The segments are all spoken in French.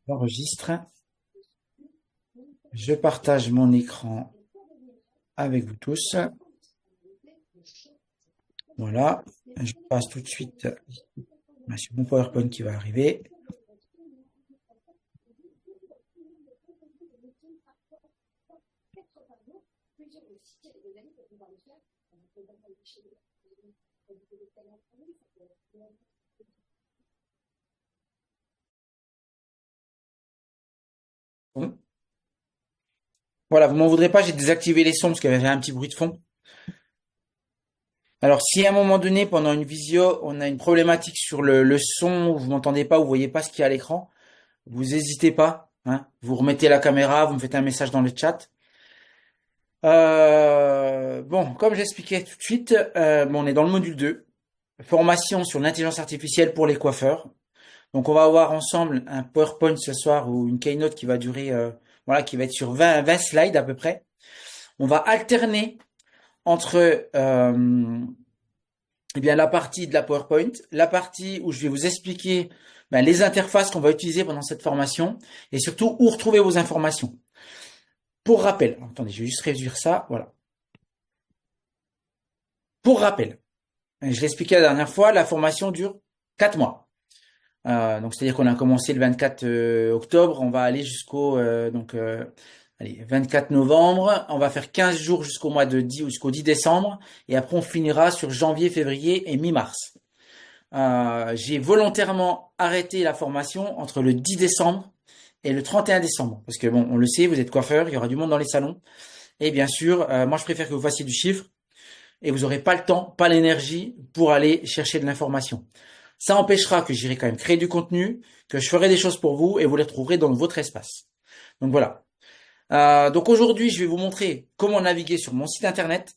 J'enregistre. Je partage mon écran avec vous tous. Voilà. Je passe tout de suite sur mon PowerPoint qui va arriver. Bon. Voilà, vous m'en voudrez pas, j'ai désactivé les sons parce qu'il y avait un petit bruit de fond. Alors, si à un moment donné, pendant une visio, on a une problématique sur le son, vous m'entendez pas, vous voyez pas ce qu'il y a à l'écran, vous n'hésitez pas, hein. Vous remettez la caméra, vous me faites un message dans le chat. Bon, comme j'expliquais tout de suite, on est dans le module 2, formation sur l'intelligence artificielle pour les coiffeurs. Donc, on va avoir ensemble un PowerPoint ce soir ou une keynote qui va durer, voilà, qui va être sur 20 slides à peu près. On va alterner entre eh bien, la partie de la PowerPoint, la partie où je vais vous expliquer les interfaces qu'on va utiliser pendant cette formation et surtout où retrouver vos informations. Pour rappel, attendez, je vais juste réduire ça, voilà. Pour rappel, je l'expliquais la dernière fois, la formation dure 4 mois. Donc c'est-à-dire qu'on a commencé le 24 octobre, on va aller jusqu'au 24 novembre, on va faire 15 jours jusqu'au mois de 10 ou jusqu'au 10 décembre et après on finira sur janvier, février et mi-mars. J'ai volontairement arrêté la formation entre le 10 décembre et le 31 décembre parce que bon, on le sait, vous êtes coiffeur, il y aura du monde dans les salons et bien sûr, moi je préfère que vous fassiez du chiffre et vous n'aurez pas le temps, pas l'énergie pour aller chercher de l'information. Ça empêchera que j'irai quand même créer du contenu, que je ferai des choses pour vous et vous les trouverez dans votre espace. Donc voilà. Donc aujourd'hui, je vais vous montrer comment naviguer sur mon site internet,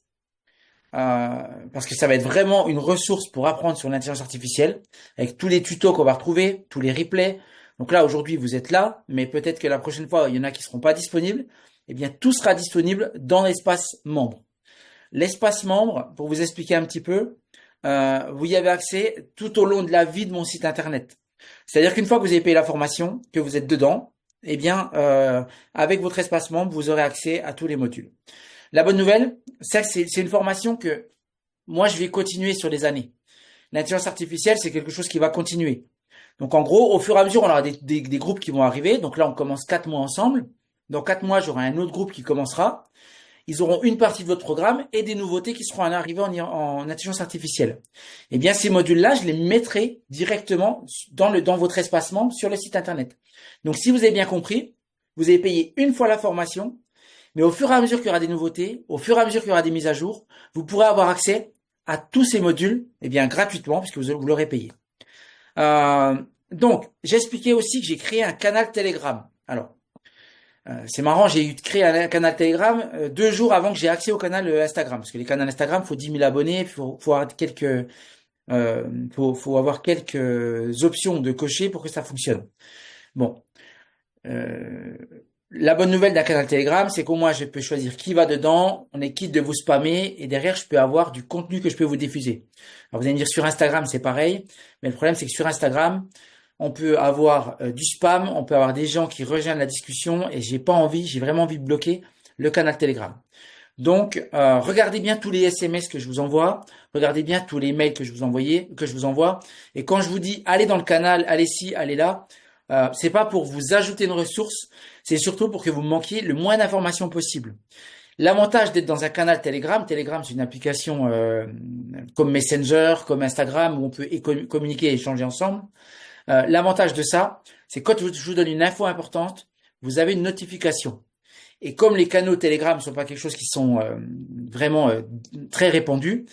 parce que ça va être vraiment une ressource pour apprendre sur l'intelligence artificielle, avec tous les tutos qu'on va retrouver, tous les replays. Donc là, aujourd'hui, vous êtes là, mais peut-être que la prochaine fois, il y en a qui seront pas disponibles. Eh bien, tout sera disponible dans l'espace membre. L'espace membre, pour vous expliquer un petit peu, vous y avez accès tout au long de la vie de mon site internet. C'est-à-dire qu'une fois que vous avez payé la formation, que vous êtes dedans, eh bien, avec votre espace membre, vous aurez accès à tous les modules. La bonne nouvelle, c'est une formation que moi, je vais continuer sur les années. L'intelligence artificielle, c'est quelque chose qui va continuer. Donc, en gros, au fur et à mesure, on aura des groupes qui vont arriver. Donc là, on commence 4 mois ensemble. Dans 4 mois, j'aurai un autre groupe qui commencera. Ils auront une partie de votre programme et des nouveautés qui seront arrivées en intelligence artificielle. Eh bien, ces modules-là, je les mettrai directement dans votre espace membre sur le site internet. Donc, si vous avez bien compris, vous avez payé une fois la formation, mais au fur et à mesure qu'il y aura des nouveautés, au fur et à mesure qu'il y aura des mises à jour, vous pourrez avoir accès à tous ces modules, eh bien, gratuitement, puisque vous l'aurez payé. Euh, donc, j'expliquais aussi que j'ai créé un canal Telegram. Alors, c'est marrant, j'ai eu créé un canal Telegram 2 jours avant que j'ai accès au canal Instagram. Parce que les canaux Instagram, faut 10 000 abonnés, faut avoir faut avoir quelques options de cocher pour que ça fonctionne. Bon, euh, la bonne nouvelle d'un canal Telegram, c'est qu'au moins je peux choisir qui va dedans, on est quitte de vous spammer, et derrière je peux avoir du contenu que je peux vous diffuser. Alors vous allez me dire sur Instagram c'est pareil, mais le problème c'est que sur Instagram, on peut avoir du spam, on peut avoir des gens qui rejoignent la discussion, et j'ai vraiment envie de bloquer le canal Telegram. Donc, regardez bien tous les SMS que je vous envoie, regardez bien tous les mails que je vous envoie, et quand je vous dis allez dans le canal, allez ci, allez là, c'est pas pour vous ajouter une ressource, c'est surtout pour que vous manquiez le moins d'informations possible. L'avantage d'être dans un canal Telegram, Telegram c'est une application comme Messenger, comme Instagram où on peut communiquer et échanger ensemble. L'avantage de ça, c'est quand je vous donne une info importante, vous avez une notification. Et comme les canaux Telegram ne sont pas quelque chose qui sont vraiment très répandus,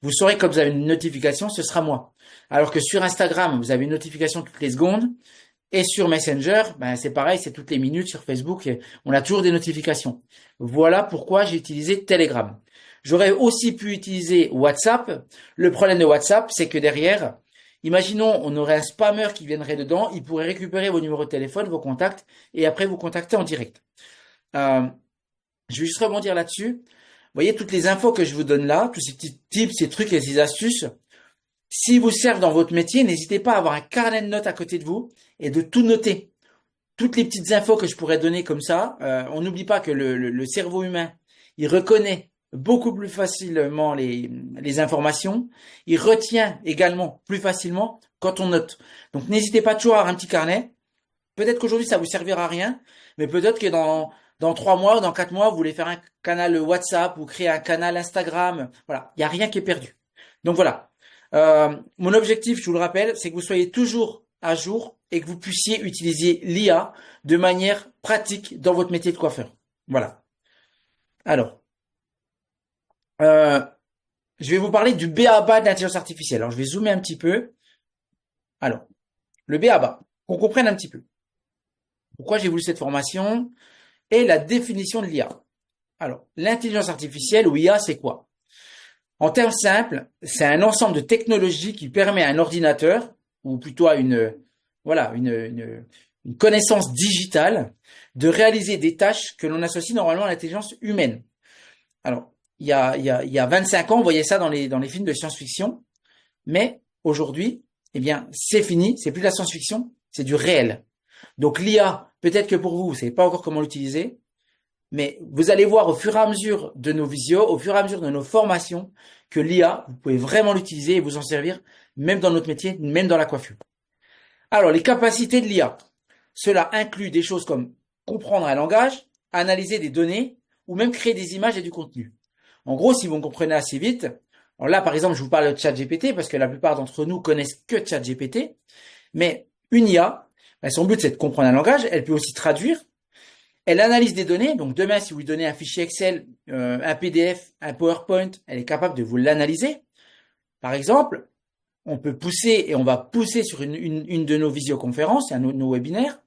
vous saurez quand vous avez une notification, ce sera moi. Alors que sur Instagram, vous avez une notification toutes les secondes. Et sur Messenger, c'est pareil, c'est toutes les minutes. Sur Facebook, on a toujours des notifications. Voilà pourquoi j'ai utilisé Telegram. J'aurais aussi pu utiliser WhatsApp. Le problème de WhatsApp, c'est que derrière, imaginons, on aurait un spammer qui viendrait dedans, il pourrait récupérer vos numéros de téléphone, vos contacts, et après vous contacter en direct. Euh, je vais juste rebondir là-dessus. Vous voyez toutes les infos que je vous donne là, tous ces petits tips, ces trucs et ces astuces. S'ils vous servent dans votre métier, n'hésitez pas à avoir un carnet de notes à côté de vous et de tout noter. toutes les petites infos que je pourrais donner comme ça. On n'oublie pas que le cerveau humain, il reconnaît beaucoup plus facilement les informations. Il retient également plus facilement quand on note. Donc n'hésitez pas toujours à avoir un petit carnet. Peut-être qu'aujourd'hui ça vous servira à rien, mais peut-être que dans 3 mois, dans 4 mois, vous voulez faire un canal WhatsApp ou créer un canal Instagram. Voilà, il n'y a rien qui est perdu. Donc voilà. Mon objectif, je vous le rappelle, c'est que vous soyez toujours à jour et que vous puissiez utiliser l'IA de manière pratique dans votre métier de coiffeur. Voilà. Alors, euh, je vais vous parler du b.a.-ba de l'intelligence artificielle. Alors, je vais zoomer un petit peu. Alors, le b.a.-ba, qu'on comprenne un petit peu. Pourquoi j'ai voulu cette formation et la définition de l'IA. Alors, l'intelligence artificielle ou IA, c'est quoi? En termes simples, c'est un ensemble de technologies qui permet à un ordinateur, ou plutôt à une connaissance digitale, de réaliser des tâches que l'on associe normalement à l'intelligence humaine. Alors, il y a 25 ans, on voyait ça dans les films de science-fiction, mais aujourd'hui, eh bien, c'est fini, c'est plus de la science-fiction, c'est du réel. Donc l'IA, peut-être que pour vous, vous savez pas encore comment l'utiliser, mais vous allez voir au fur et à mesure de nos visios, au fur et à mesure de nos formations, que l'IA, vous pouvez vraiment l'utiliser et vous en servir, même dans notre métier, même dans la coiffure. Alors, les capacités de l'IA. Cela inclut des choses comme comprendre un langage, analyser des données, ou même créer des images et du contenu. En gros, si vous me comprenez assez vite, alors là, par exemple, je vous parle de ChatGPT, parce que la plupart d'entre nous connaissent que ChatGPT, mais une IA, son but, c'est de comprendre un langage, elle peut aussi traduire. Elle analyse des données, donc demain, si vous lui donnez un fichier Excel, un PDF, un PowerPoint, elle est capable de vous l'analyser. Par exemple, on peut pousser, et on va pousser sur une de nos visioconférences, un de nos webinaires,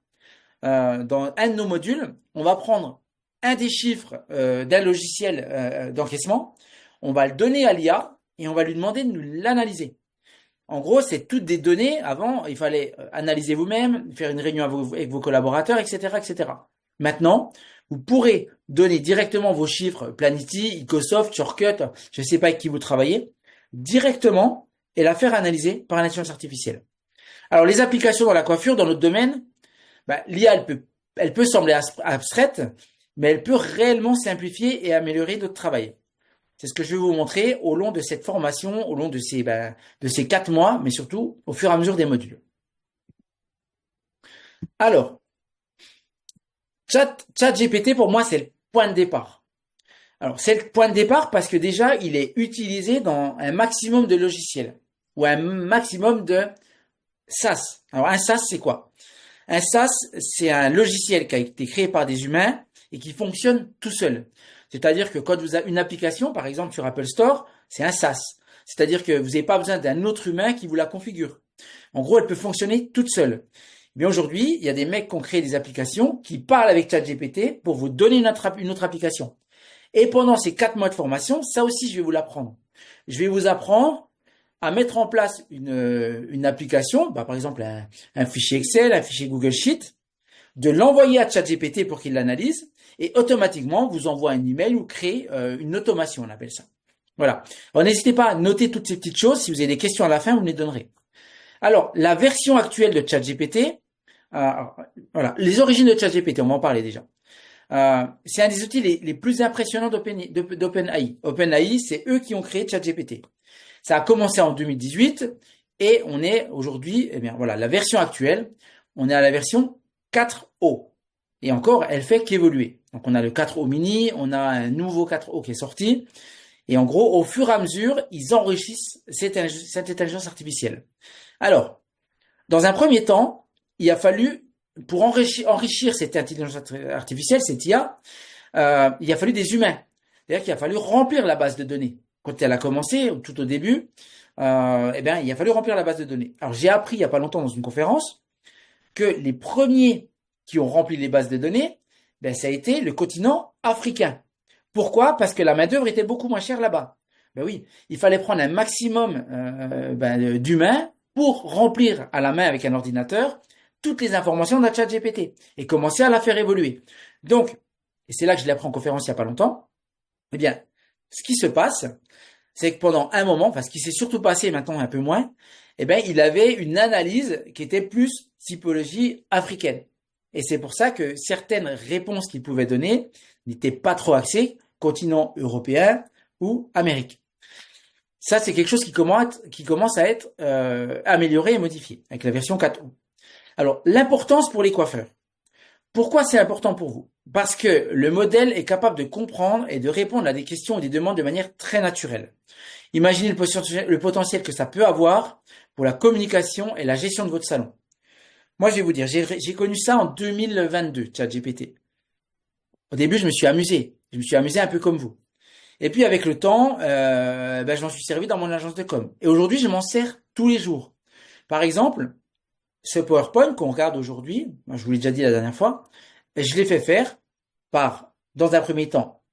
dans un de nos modules, on va prendre un des chiffres d'un logiciel d'encaissement, on va le donner à l'IA, et on va lui demander de nous l'analyser. En gros, c'est toutes des données. Avant, il fallait analyser vous-même, faire une réunion avec vos collaborateurs, etc., etc. Maintenant, vous pourrez donner directement vos chiffres, Planity, Ecosoft, Shortcut, je ne sais pas avec qui vous travaillez, directement et la faire analyser par l'intelligence artificielle. Alors, les applications dans la coiffure, dans notre domaine, l'IA, elle peut sembler abstraite, mais elle peut réellement simplifier et améliorer notre travail. C'est ce que je vais vous montrer au long de cette formation, au long de ces 4 mois, mais surtout au fur et à mesure des modules. Alors, ChatGPT, pour moi, c'est le point de départ. Alors, c'est le point de départ parce que déjà, il est utilisé dans un maximum de logiciels ou un maximum de SaaS. Alors, un SaaS, c'est quoi? Un SaaS, c'est un logiciel qui a été créé par des humains et qui fonctionne tout seul. C'est-à-dire que quand vous avez une application, par exemple sur Apple Store, c'est un SaaS. C'est-à-dire que vous n'avez pas besoin d'un autre humain qui vous la configure. En gros, elle peut fonctionner toute seule. Mais aujourd'hui, il y a des mecs qui ont créé des applications qui parlent avec ChatGPT pour vous donner une autre application. Et pendant ces 4 mois de formation, ça aussi, je vais vous l'apprendre. Je vais vous apprendre à mettre en place une application, par exemple un fichier Excel, un fichier Google Sheet, de l'envoyer à ChatGPT pour qu'il l'analyse, et automatiquement vous envoie un email ou crée une automation, on appelle ça. Voilà. Alors n'hésitez pas à noter toutes ces petites choses. Si vous avez des questions à la fin, vous me les donnerez. Alors, la version actuelle de ChatGPT, voilà, les origines de ChatGPT, on va en parler déjà. C'est un des outils les plus impressionnants d'OpenAI. OpenAI, c'est eux qui ont créé ChatGPT. Ça a commencé en 2018 et on est aujourd'hui, eh bien voilà, la version actuelle, on est à la version 4O. Et encore, elle fait qu'évoluer. Donc on a le 4O mini, on a un nouveau 4O qui est sorti. Et en gros, au fur et à mesure, ils enrichissent cette intelligence artificielle. Alors, dans un premier temps, il a fallu, pour enrichir cette intelligence artificielle, cette IA, il a fallu des humains. C'est-à-dire qu'il a fallu remplir la base de données. Quand elle a commencé, tout au début, eh bien, il a fallu remplir la base de données. Alors, j'ai appris il n'y a pas longtemps dans une conférence que les premiers qui ont rempli les bases de données, ben, ça a été le continent africain. Pourquoi? Parce que la main-d'œuvre était beaucoup moins chère là-bas. Ben oui, il fallait prendre un maximum d'humains pour remplir à la main avec un ordinateur toutes les informations d'un ChatGPT et commencer à la faire évoluer. Donc, et c'est là que je l'ai appris en conférence il n'y a pas longtemps, eh bien, ce qui se passe, c'est que pendant un moment, enfin ce qui s'est surtout passé maintenant un peu moins, eh bien, il avait une analyse qui était plus typologie africaine. Et c'est pour ça que certaines réponses qu'il pouvait donner n'étaient pas trop axées continent européen ou Amérique. Ça, c'est quelque chose qui commence à être amélioré et modifié avec la version 4.1. Alors, l'importance pour les coiffeurs. Pourquoi c'est important pour vous? Parce que le modèle est capable de comprendre et de répondre à des questions et des demandes de manière très naturelle. Imaginez le potentiel que ça peut avoir pour la communication et la gestion de votre salon. Moi, je vais vous dire, j'ai connu ça en 2022, ChatGPT. Au début, je me suis amusé. Je me suis amusé un peu comme vous. Et puis, avec le temps, je m'en suis servi dans mon agence de com. Et aujourd'hui, je m'en sers tous les jours. Par exemple, ce PowerPoint qu'on regarde aujourd'hui, je vous l'ai déjà dit la dernière fois, je l'ai fait faire par, dans un premier temps,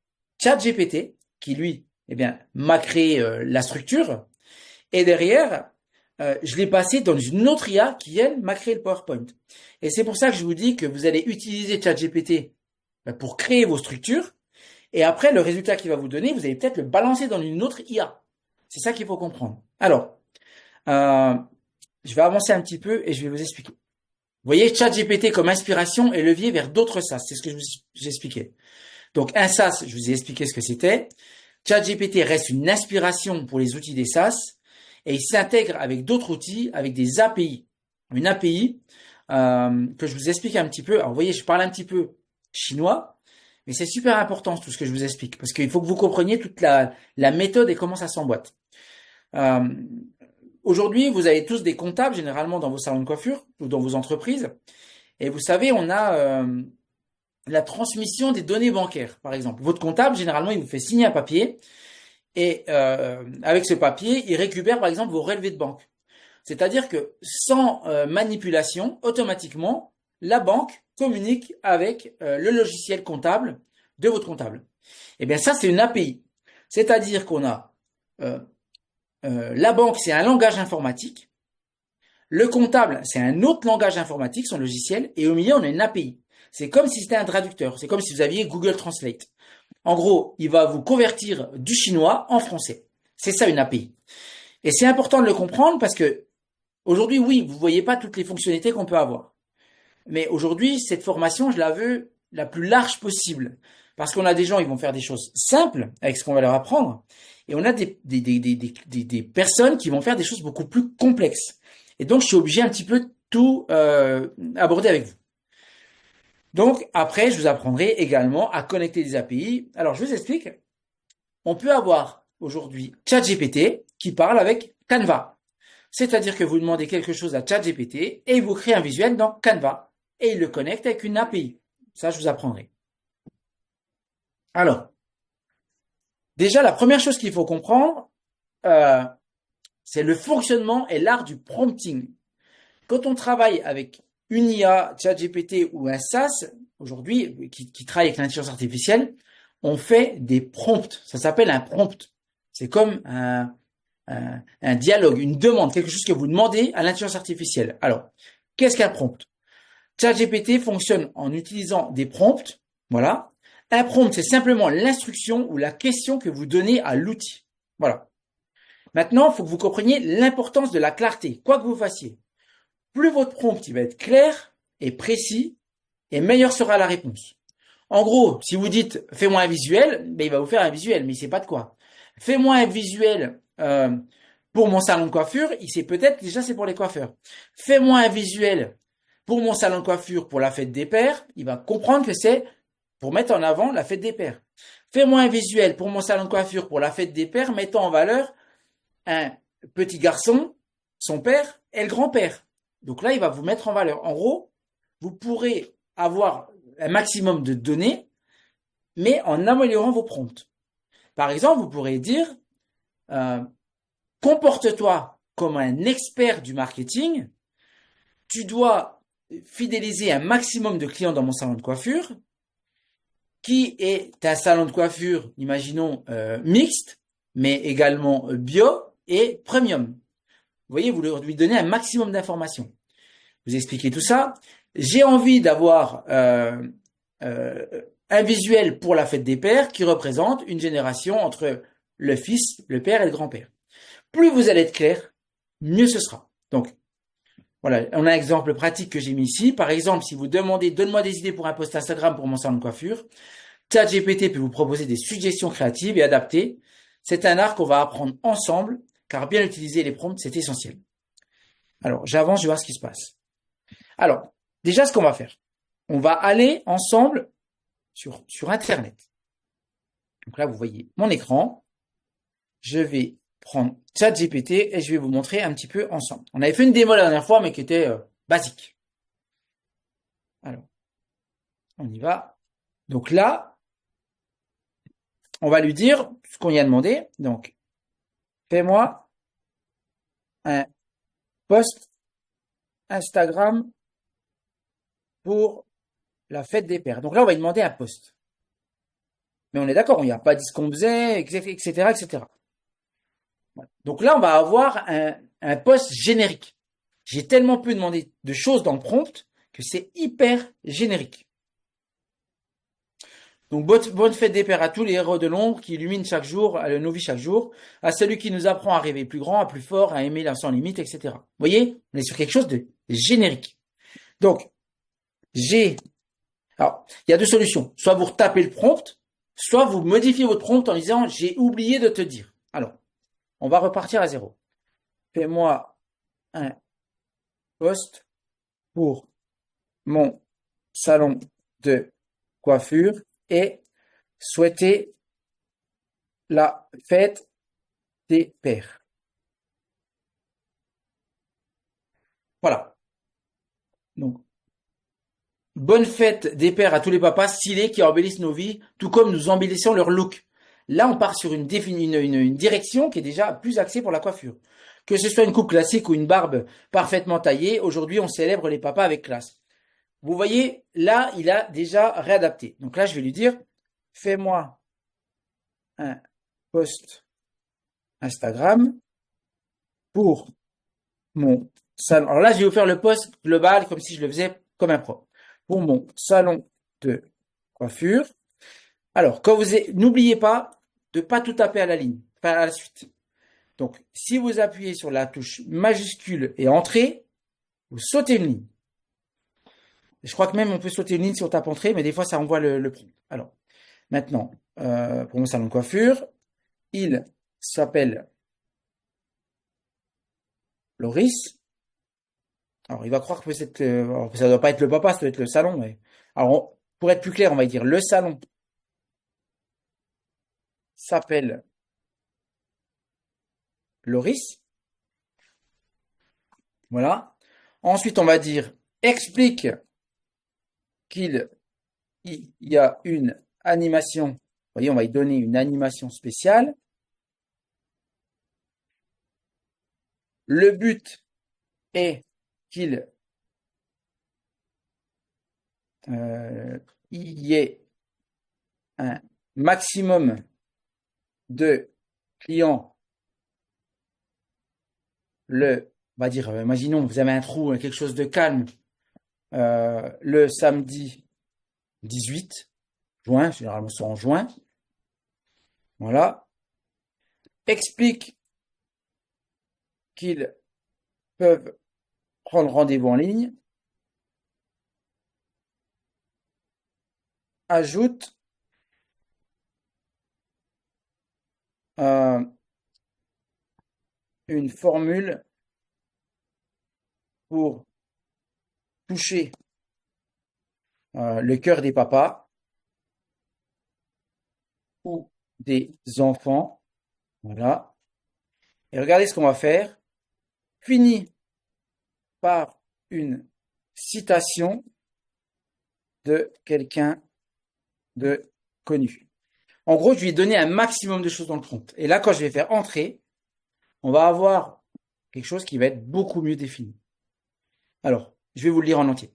ChatGPT, qui lui, m'a créé la structure. Et derrière, je l'ai passé dans une autre IA qui, elle, m'a créé le PowerPoint. Et c'est pour ça que je vous dis que vous allez utiliser ChatGPT pour créer vos structures. Et après, le résultat qu'il va vous donner, vous allez peut-être le balancer dans une autre IA. C'est ça qu'il faut comprendre. Alors, je vais avancer un petit peu et je vais vous expliquer. Vous voyez, ChatGPT comme inspiration et levier vers d'autres SaaS. C'est ce que j'ai expliqué. Donc, un SaaS, je vous ai expliqué ce que c'était. ChatGPT reste une inspiration pour les outils des SaaS et il s'intègre avec d'autres outils, avec des API. Une API que je vous explique un petit peu. Alors, vous voyez, je parle un petit peu chinois, mais c'est super important tout ce que je vous explique parce qu'il faut que vous compreniez toute la méthode et comment ça s'emboîte. Aujourd'hui, vous avez tous des comptables généralement dans vos salons de coiffure ou dans vos entreprises. Et vous savez, on a la transmission des données bancaires, par exemple. Votre comptable, généralement, il vous fait signer un papier et avec ce papier, il récupère, par exemple, vos relevés de banque. C'est-à-dire que sans manipulation, automatiquement, la banque communique avec le logiciel comptable de votre comptable. Eh bien, ça, c'est une API. C'est-à-dire qu'on a la banque, c'est un langage informatique. Le comptable, c'est un autre langage informatique, son logiciel. Et au milieu, on a une API. C'est comme si c'était un traducteur. C'est comme si vous aviez Google Translate. En gros, il va vous convertir du chinois en français. C'est ça une API. Et c'est important de le comprendre parce que aujourd'hui, oui, vous voyez pas toutes les fonctionnalités qu'on peut avoir. Mais aujourd'hui, cette formation, je la veux la plus large possible. Parce qu'on a des gens, ils vont faire des choses simples avec ce qu'on va leur apprendre. Et on a des personnes qui vont faire des choses beaucoup plus complexes. Et donc, je suis obligé un petit peu de tout aborder avec vous. Donc, après, je vous apprendrai également à connecter des API. Alors, je vous explique. On peut avoir aujourd'hui ChatGPT qui parle avec Canva. C'est-à-dire que vous demandez quelque chose à ChatGPT et il vous crée un visuel dans Canva. Et il le connecte avec une API. Ça, je vous apprendrai. Alors, déjà, la première chose qu'il faut comprendre, c'est le fonctionnement et l'art du prompting. Quand on travaille avec une IA, ChatGPT ou un SaaS, aujourd'hui, qui travaille avec l'intelligence artificielle, on fait des prompts. Ça s'appelle un prompt. C'est comme un dialogue, une demande, quelque chose que vous demandez à l'intelligence artificielle. Alors, qu'est-ce qu'un prompt? ChatGPT fonctionne en utilisant des prompts. Voilà. Un prompt, c'est simplement l'instruction ou la question que vous donnez à l'outil. Voilà. Maintenant, il faut que vous compreniez l'importance de la clarté, quoi que vous fassiez. Plus votre prompt il va être clair et précis, et meilleure sera la réponse. En gros, si vous dites « fais-moi un visuel », il va vous faire un visuel, mais il sait pas de quoi. « Fais-moi un visuel pour mon salon de coiffure », il sait peut-être déjà c'est pour les coiffeurs. « Fais-moi un visuel pour mon salon de coiffure pour la fête des pères », il va comprendre que c'est pour mettre en avant la fête des pères. « Fais-moi un visuel pour mon salon de coiffure pour la fête des pères », mettant en valeur un petit garçon, son père et le grand-père. Donc là, il va vous mettre en valeur. En gros, vous pourrez avoir un maximum de données, mais en améliorant vos prompts. Par exemple, vous pourrez dire comporte-toi comme un expert du marketing. Tu dois fidéliser un maximum de clients dans mon salon de coiffure, qui est un salon de coiffure, imaginons, mixte, mais également bio et premium. Vous voyez, vous lui donnez un maximum d'informations. Vous expliquez tout ça. J'ai envie d'avoir un visuel pour la fête des pères qui représente une génération entre le fils, le père et le grand-père. Plus vous allez être clair, mieux ce sera. Donc, Voilà, on a un exemple pratique que j'ai mis ici. Par exemple, si vous demandez, donne-moi des idées pour un post Instagram pour mon salon de coiffure, ChatGPT peut vous proposer des suggestions créatives et adaptées. C'est un art qu'on va apprendre ensemble, car bien utiliser les prompts, c'est essentiel. Alors, j'avance, je vais voir ce qui se passe. Alors, déjà, ce qu'on va faire, on va aller ensemble sur Internet. Donc là, vous voyez mon écran. Je vais prendre ChatGPT et je vais vous montrer un petit peu ensemble. On avait fait une démo la dernière fois, mais qui était basique. Alors, on y va. Donc là, on va lui dire ce qu'on y a demandé. Donc, fais-moi un post Instagram pour la fête des pères. Donc là, on va lui demander un post. Mais on est d'accord, il n'y a pas dit ce qu'on faisait, etc., etc. Voilà. Donc là, on va avoir un post générique. J'ai tellement peu demandé de choses dans le prompt que c'est hyper générique. Donc, bonne fête des pères à tous les héros de l'ombre qui illuminent chaque jour, nos vies chaque jour, à celui qui nous apprend à rêver plus grand, à plus fort, à aimer sans limite, etc. Vous voyez, on est sur quelque chose de générique. Donc, alors, il y a deux solutions. Soit vous retapez le prompt, soit vous modifiez votre prompt en disant, j'ai oublié de te dire. Alors, on va repartir à zéro. Fais-moi un post pour mon salon de coiffure et souhaiter la fête des pères. Voilà. Donc, bonne fête des pères à tous les papas stylés qui embellissent nos vies, tout comme nous embellissons leur look. Là, on part sur une direction qui est déjà plus axée pour la coiffure. Que ce soit une coupe classique ou une barbe parfaitement taillée, aujourd'hui, on célèbre les papas avec classe. Vous voyez, là, il a déjà réadapté. Donc là, je vais lui dire, fais-moi un post Instagram pour mon salon. Alors là, je vais vous faire le post global comme si je le faisais comme un pro. Pour mon salon de coiffure. Alors, n'oubliez pas de pas tout taper à la ligne, pas à la suite. Donc, si vous appuyez sur la touche majuscule et entrée, vous sautez une ligne. Je crois que même on peut sauter une ligne si on tape entrée, mais des fois ça envoie le prompt. Alors, maintenant, pour mon salon de coiffure, il s'appelle Loris. Alors, il va croire que ça ne doit pas être le papa, ça doit être le salon. Mais... Alors, pour être plus clair, on va dire le salon s'appelle Loris. Voilà. Ensuite, on va dire explique qu'il y a une animation. Vous voyez, on va y donner une animation spéciale. Le but est qu'il y ait un maximum de clients on va dire, imaginons, vous avez un trou, quelque chose de calme, le samedi 18 juin, généralement c'est en juin, voilà, explique qu'ils peuvent prendre rendez-vous en ligne, ajoute une formule pour toucher le cœur des papas ou des enfants. Voilà. Et regardez ce qu'on va faire. Fini par une citation de quelqu'un de connu. En gros, je lui ai donné un maximum de choses dans le prompt. Et là, quand je vais faire entrer, on va avoir quelque chose qui va être beaucoup mieux défini. Alors, je vais vous le lire en entier.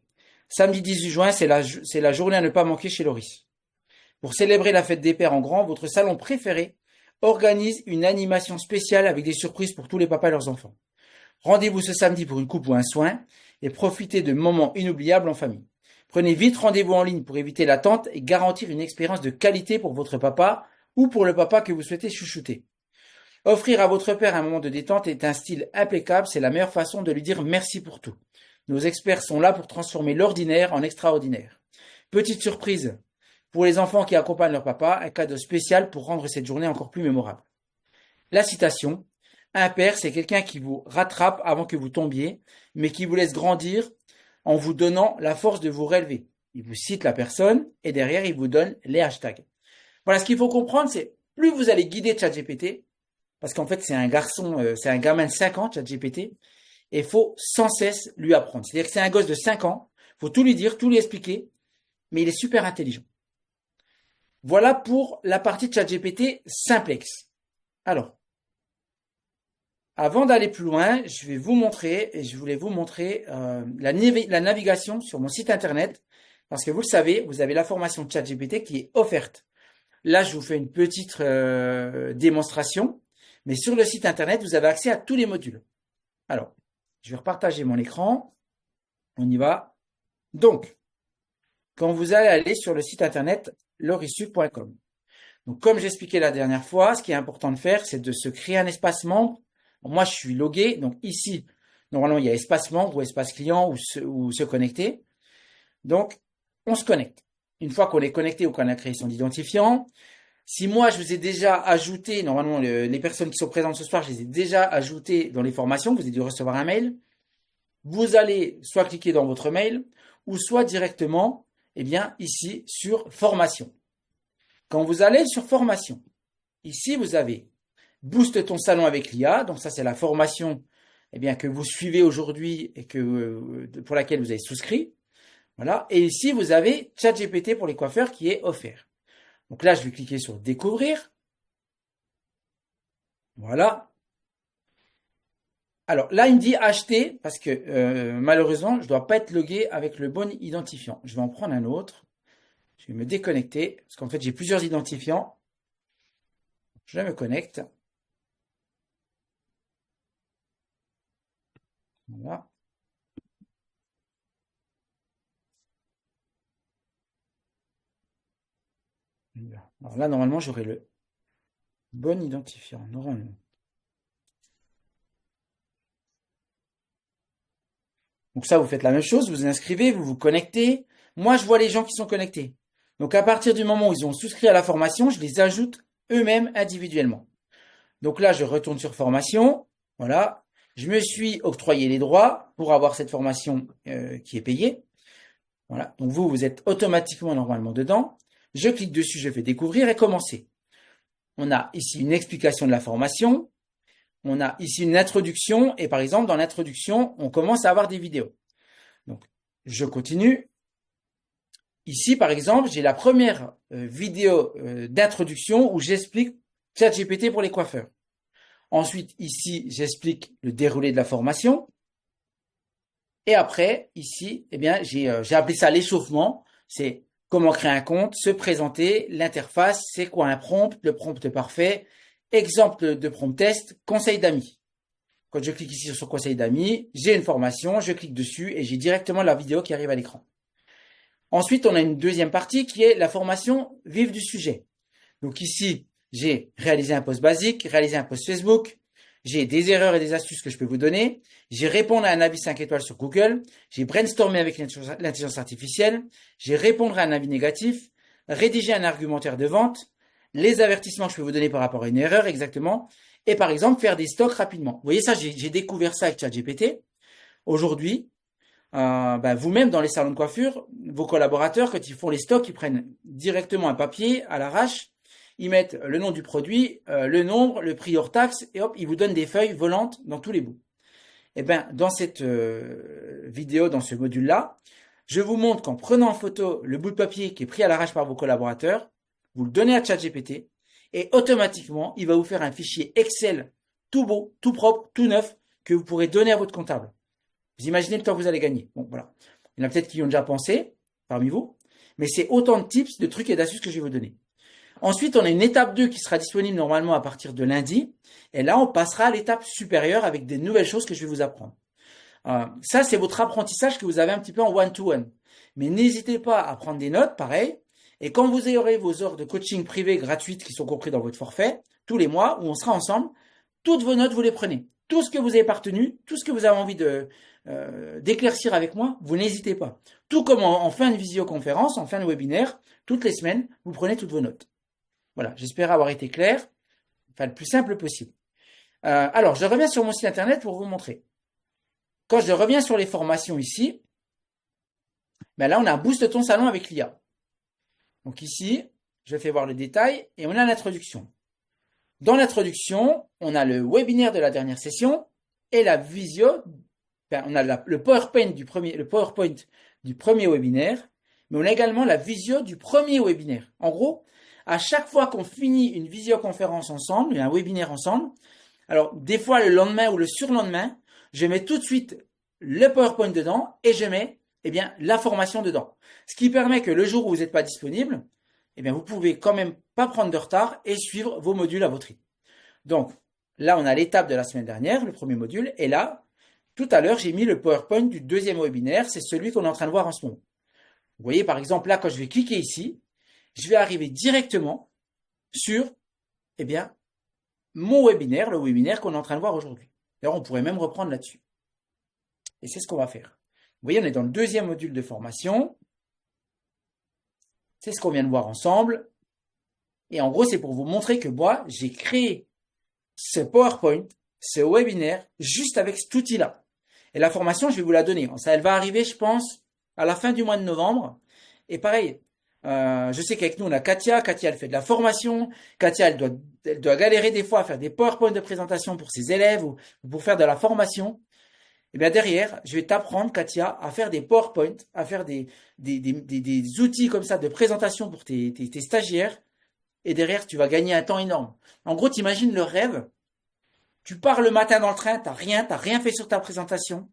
Samedi 18 juin, c'est la journée à ne pas manquer chez Loris. Pour célébrer la fête des pères en grand, votre salon préféré organise une animation spéciale avec des surprises pour tous les papas et leurs enfants. Rendez-vous ce samedi pour une coupe ou un soin et profitez de moments inoubliables en famille. Prenez vite rendez-vous en ligne pour éviter l'attente et garantir une expérience de qualité pour votre papa ou pour le papa que vous souhaitez chouchouter. Offrir à votre père un moment de détente est un style impeccable, c'est la meilleure façon de lui dire merci pour tout. Nos experts sont là pour transformer l'ordinaire en extraordinaire. Petite surprise, pour les enfants qui accompagnent leur papa, un cadeau spécial pour rendre cette journée encore plus mémorable. La citation, un père, c'est quelqu'un qui vous rattrape avant que vous tombiez, mais qui vous laisse grandir en vous donnant la force de vous relever. Il vous cite la personne et derrière, il vous donne les hashtags. Voilà, ce qu'il faut comprendre, c'est plus vous allez guider ChatGPT, parce qu'en fait, c'est un garçon, c'est un gamin de 5 ans, ChatGPT, et il faut sans cesse lui apprendre. C'est-à-dire que c'est un gosse de 5 ans, il faut tout lui dire, tout lui expliquer, mais il est super intelligent. Voilà pour la partie de ChatGPT simplex. Alors, avant d'aller plus loin, je vais vous montrer, et je voulais vous montrer la navigation sur mon site internet, parce que vous le savez, vous avez la formation de ChatGPT qui est offerte. Là, je vous fais une petite démonstration, mais sur le site internet, vous avez accès à tous les modules. Alors, je vais repartager mon écran. On y va. Donc, quand vous allez aller sur le site internet lorissup.com. Donc, comme j'expliquais la dernière fois, ce qui est important de faire, c'est de se créer un espace membre. Moi, je suis logué. Donc, ici, normalement, il y a espace membre ou espace client ou se connecter. Donc, on se connecte. Une fois qu'on est connecté ou qu'on a créé son identifiant, si moi, je vous ai déjà ajouté, normalement, les personnes qui sont présentes ce soir, je les ai déjà ajoutées dans les formations, vous avez dû recevoir un mail. Vous allez soit cliquer dans votre mail ou soit directement, eh bien, ici, sur formation. Quand vous allez sur formation, ici, vous avez Booste ton salon avec l'IA. Donc ça, c'est la formation, eh bien, que vous suivez aujourd'hui et pour laquelle vous avez souscrit. Voilà. Et ici, vous avez ChatGPT pour les coiffeurs qui est offert. Donc là, je vais cliquer sur découvrir. Voilà. Alors là, il me dit acheter parce que malheureusement, je ne dois pas être logué avec le bon identifiant. Je vais en prendre un autre. Je vais me déconnecter parce qu'en fait, j'ai plusieurs identifiants. Je me connecte. Voilà. Alors là, normalement, j'aurai le bon identifiant. Normalement. Donc ça, vous faites la même chose, vous vous inscrivez, vous vous connectez. Moi, je vois les gens qui sont connectés. Donc à partir du moment où ils ont souscrit à la formation, je les ajoute eux-mêmes individuellement. Donc là, je retourne sur formation. Voilà. Je me suis octroyé les droits pour avoir cette formation qui est payée. Voilà. Donc vous êtes automatiquement normalement dedans. Je clique dessus, je fais découvrir et commencer. On a ici une explication de la formation. On a ici une introduction et par exemple, dans l'introduction, on commence à avoir des vidéos. Donc, je continue. Ici, par exemple, j'ai la première vidéo d'introduction où j'explique ChatGPT pour les coiffeurs. Ensuite, ici, j'explique le déroulé de la formation. Et après, ici, eh bien, j'ai appelé ça l'échauffement. C'est comment créer un compte, se présenter, l'interface, c'est quoi un prompt, le prompt parfait, exemple de prompt test, conseil d'amis. Quand je clique ici sur conseil d'amis, j'ai une formation, je clique dessus et j'ai directement la vidéo qui arrive à l'écran. Ensuite, on a une deuxième partie qui est la formation vive du sujet. Donc ici, j'ai réalisé un post basique, réalisé un post Facebook, j'ai des erreurs et des astuces que je peux vous donner, j'ai répondu à un avis 5 étoiles sur Google, j'ai brainstormé avec l'intelligence artificielle, j'ai répondu à un avis négatif, rédigé un argumentaire de vente, les avertissements que je peux vous donner par rapport à une erreur exactement, et par exemple faire des stocks rapidement. Vous voyez ça, j'ai découvert ça avec ChatGPT. Aujourd'hui, vous-même dans les salons de coiffure, vos collaborateurs, quand ils font les stocks, ils prennent directement un papier à l'arrache, ils mettent le nom du produit, le nombre, le prix hors taxe, et hop, ils vous donnent des feuilles volantes dans tous les bouts. Et bien, dans cette vidéo, dans ce module-là, je vous montre qu'en prenant en photo le bout de papier qui est pris à l'arrache par vos collaborateurs, vous le donnez à ChatGPT, et automatiquement, il va vous faire un fichier Excel tout beau, tout propre, tout neuf, que vous pourrez donner à votre comptable. Vous imaginez le temps que vous allez gagner. Bon, voilà. Il y en a peut-être qui y ont déjà pensé, parmi vous, mais c'est autant de tips, de trucs et d'astuces que je vais vous donner. Ensuite, on a une étape 2 qui sera disponible normalement à partir de lundi. Et là, on passera à l'étape supérieure avec des nouvelles choses que je vais vous apprendre. Ça, c'est votre apprentissage que vous avez un petit peu en one-to-one. Mais n'hésitez pas à prendre des notes, pareil. Et quand vous aurez vos heures de coaching privé gratuites qui sont compris dans votre forfait, tous les mois, où on sera ensemble, toutes vos notes, vous les prenez. tout ce que vous avez partenu, tout ce que vous avez envie d'éclaircir avec moi, vous n'hésitez pas. Tout comme en fin de visioconférence, en fin de webinaire, toutes les semaines, vous prenez toutes vos notes. Voilà, j'espère avoir été clair, enfin le plus simple possible. Alors, je reviens sur mon site internet pour vous montrer. Quand je reviens sur les formations ici, ben là, on a un boost de ton salon avec l'IA. Donc ici, je fais voir le détail et on a l'introduction. Dans l'introduction, on a le webinaire de la dernière session et la visio. Enfin, on a le PowerPoint du premier webinaire, mais on a également la visio du premier webinaire. En gros, à chaque fois qu'on finit une visioconférence ensemble, un webinaire ensemble, alors des fois le lendemain ou le surlendemain, je mets tout de suite le PowerPoint dedans et je mets la formation dedans. Ce qui permet que le jour où vous n'êtes pas disponible, vous pouvez quand même pas prendre de retard et suivre vos modules à votre rythme. Donc, là, on a l'étape de la semaine dernière, le premier module, et là, tout à l'heure, j'ai mis le PowerPoint du deuxième webinaire, c'est celui qu'on est en train de voir en ce moment. Vous voyez, par exemple, là, quand je vais cliquer ici, je vais arriver directement sur, mon webinaire, le webinaire qu'on est en train de voir aujourd'hui. D'ailleurs, on pourrait même reprendre là-dessus. Et c'est ce qu'on va faire. Vous voyez, on est dans le deuxième module de formation. C'est ce qu'on vient de voir ensemble. Et en gros, c'est pour vous montrer que moi, j'ai créé ce PowerPoint, ce webinaire, juste avec cet outil-là. Et la formation, je vais vous la donner. Ça, elle va arriver, je pense, à la fin du mois de novembre. Et pareil, je sais qu'avec nous, on a Katia. Katia, elle fait de la formation. Katia, elle doit galérer des fois à faire des PowerPoint de présentation pour ses élèves ou pour faire de la formation. Et bien derrière, je vais t'apprendre, Katia, à faire des PowerPoint, à faire des outils comme ça de présentation pour tes stagiaires. Et derrière, tu vas gagner un temps énorme. En gros, t'imagines le rêve. Tu pars le matin dans le train, t'as rien fait sur ta présentation.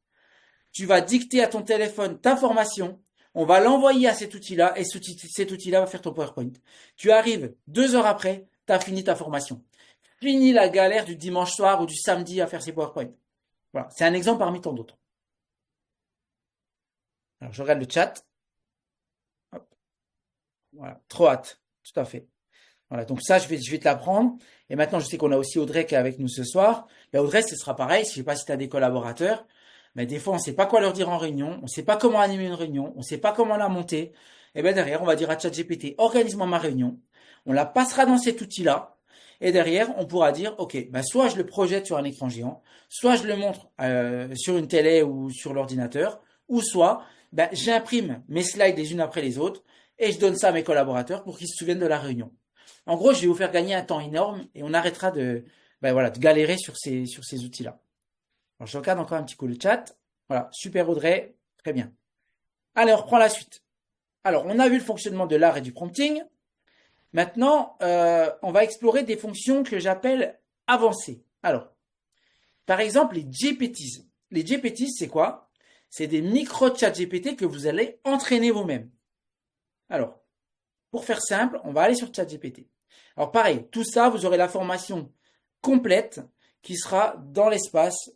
Tu vas dicter à ton téléphone ta formation. On va l'envoyer à cet outil-là et cet outil-là va faire ton PowerPoint. Tu arrives 2 heures après, t'as fini ta formation. Fini la galère du dimanche soir ou du samedi à faire ces PowerPoint. Voilà, c'est un exemple parmi tant d'autres. Alors, je regarde le chat. Hop. Voilà, trop hâte, tout à fait. Voilà, donc ça, je vais te l'apprendre. Et maintenant, je sais qu'on a aussi Audrey qui est avec nous ce soir. Audrey, ce sera pareil. Je sais pas si tu as des collaborateurs, mais des fois, on ne sait pas quoi leur dire en réunion. On ne sait pas comment animer une réunion. On ne sait pas comment la monter. Et derrière, on va dire à ChatGPT, organise-moi ma réunion. On la passera dans cet outil-là. Et derrière, on pourra dire, OK, soit je le projette sur un écran géant, soit je le montre sur une télé ou sur l'ordinateur, ou soit j'imprime mes slides les unes après les autres et je donne ça à mes collaborateurs pour qu'ils se souviennent de la réunion. En gros, je vais vous faire gagner un temps énorme et on arrêtera de galérer sur ces outils-là. Alors, je regarde encore un petit coup le chat. Voilà, super Audrey, très bien. Allez, on reprend la suite. Alors, on a vu le fonctionnement de l'art et du prompting. Maintenant, on va explorer des fonctions que j'appelle avancées. Alors, par exemple, les GPTs. Les GPTs, c'est quoi? C'est des micro-chats GPT que vous allez entraîner vous-même. Alors, pour faire simple, on va aller sur ChatGPT. Alors pareil, tout ça, vous aurez la formation complète qui sera dans l'espace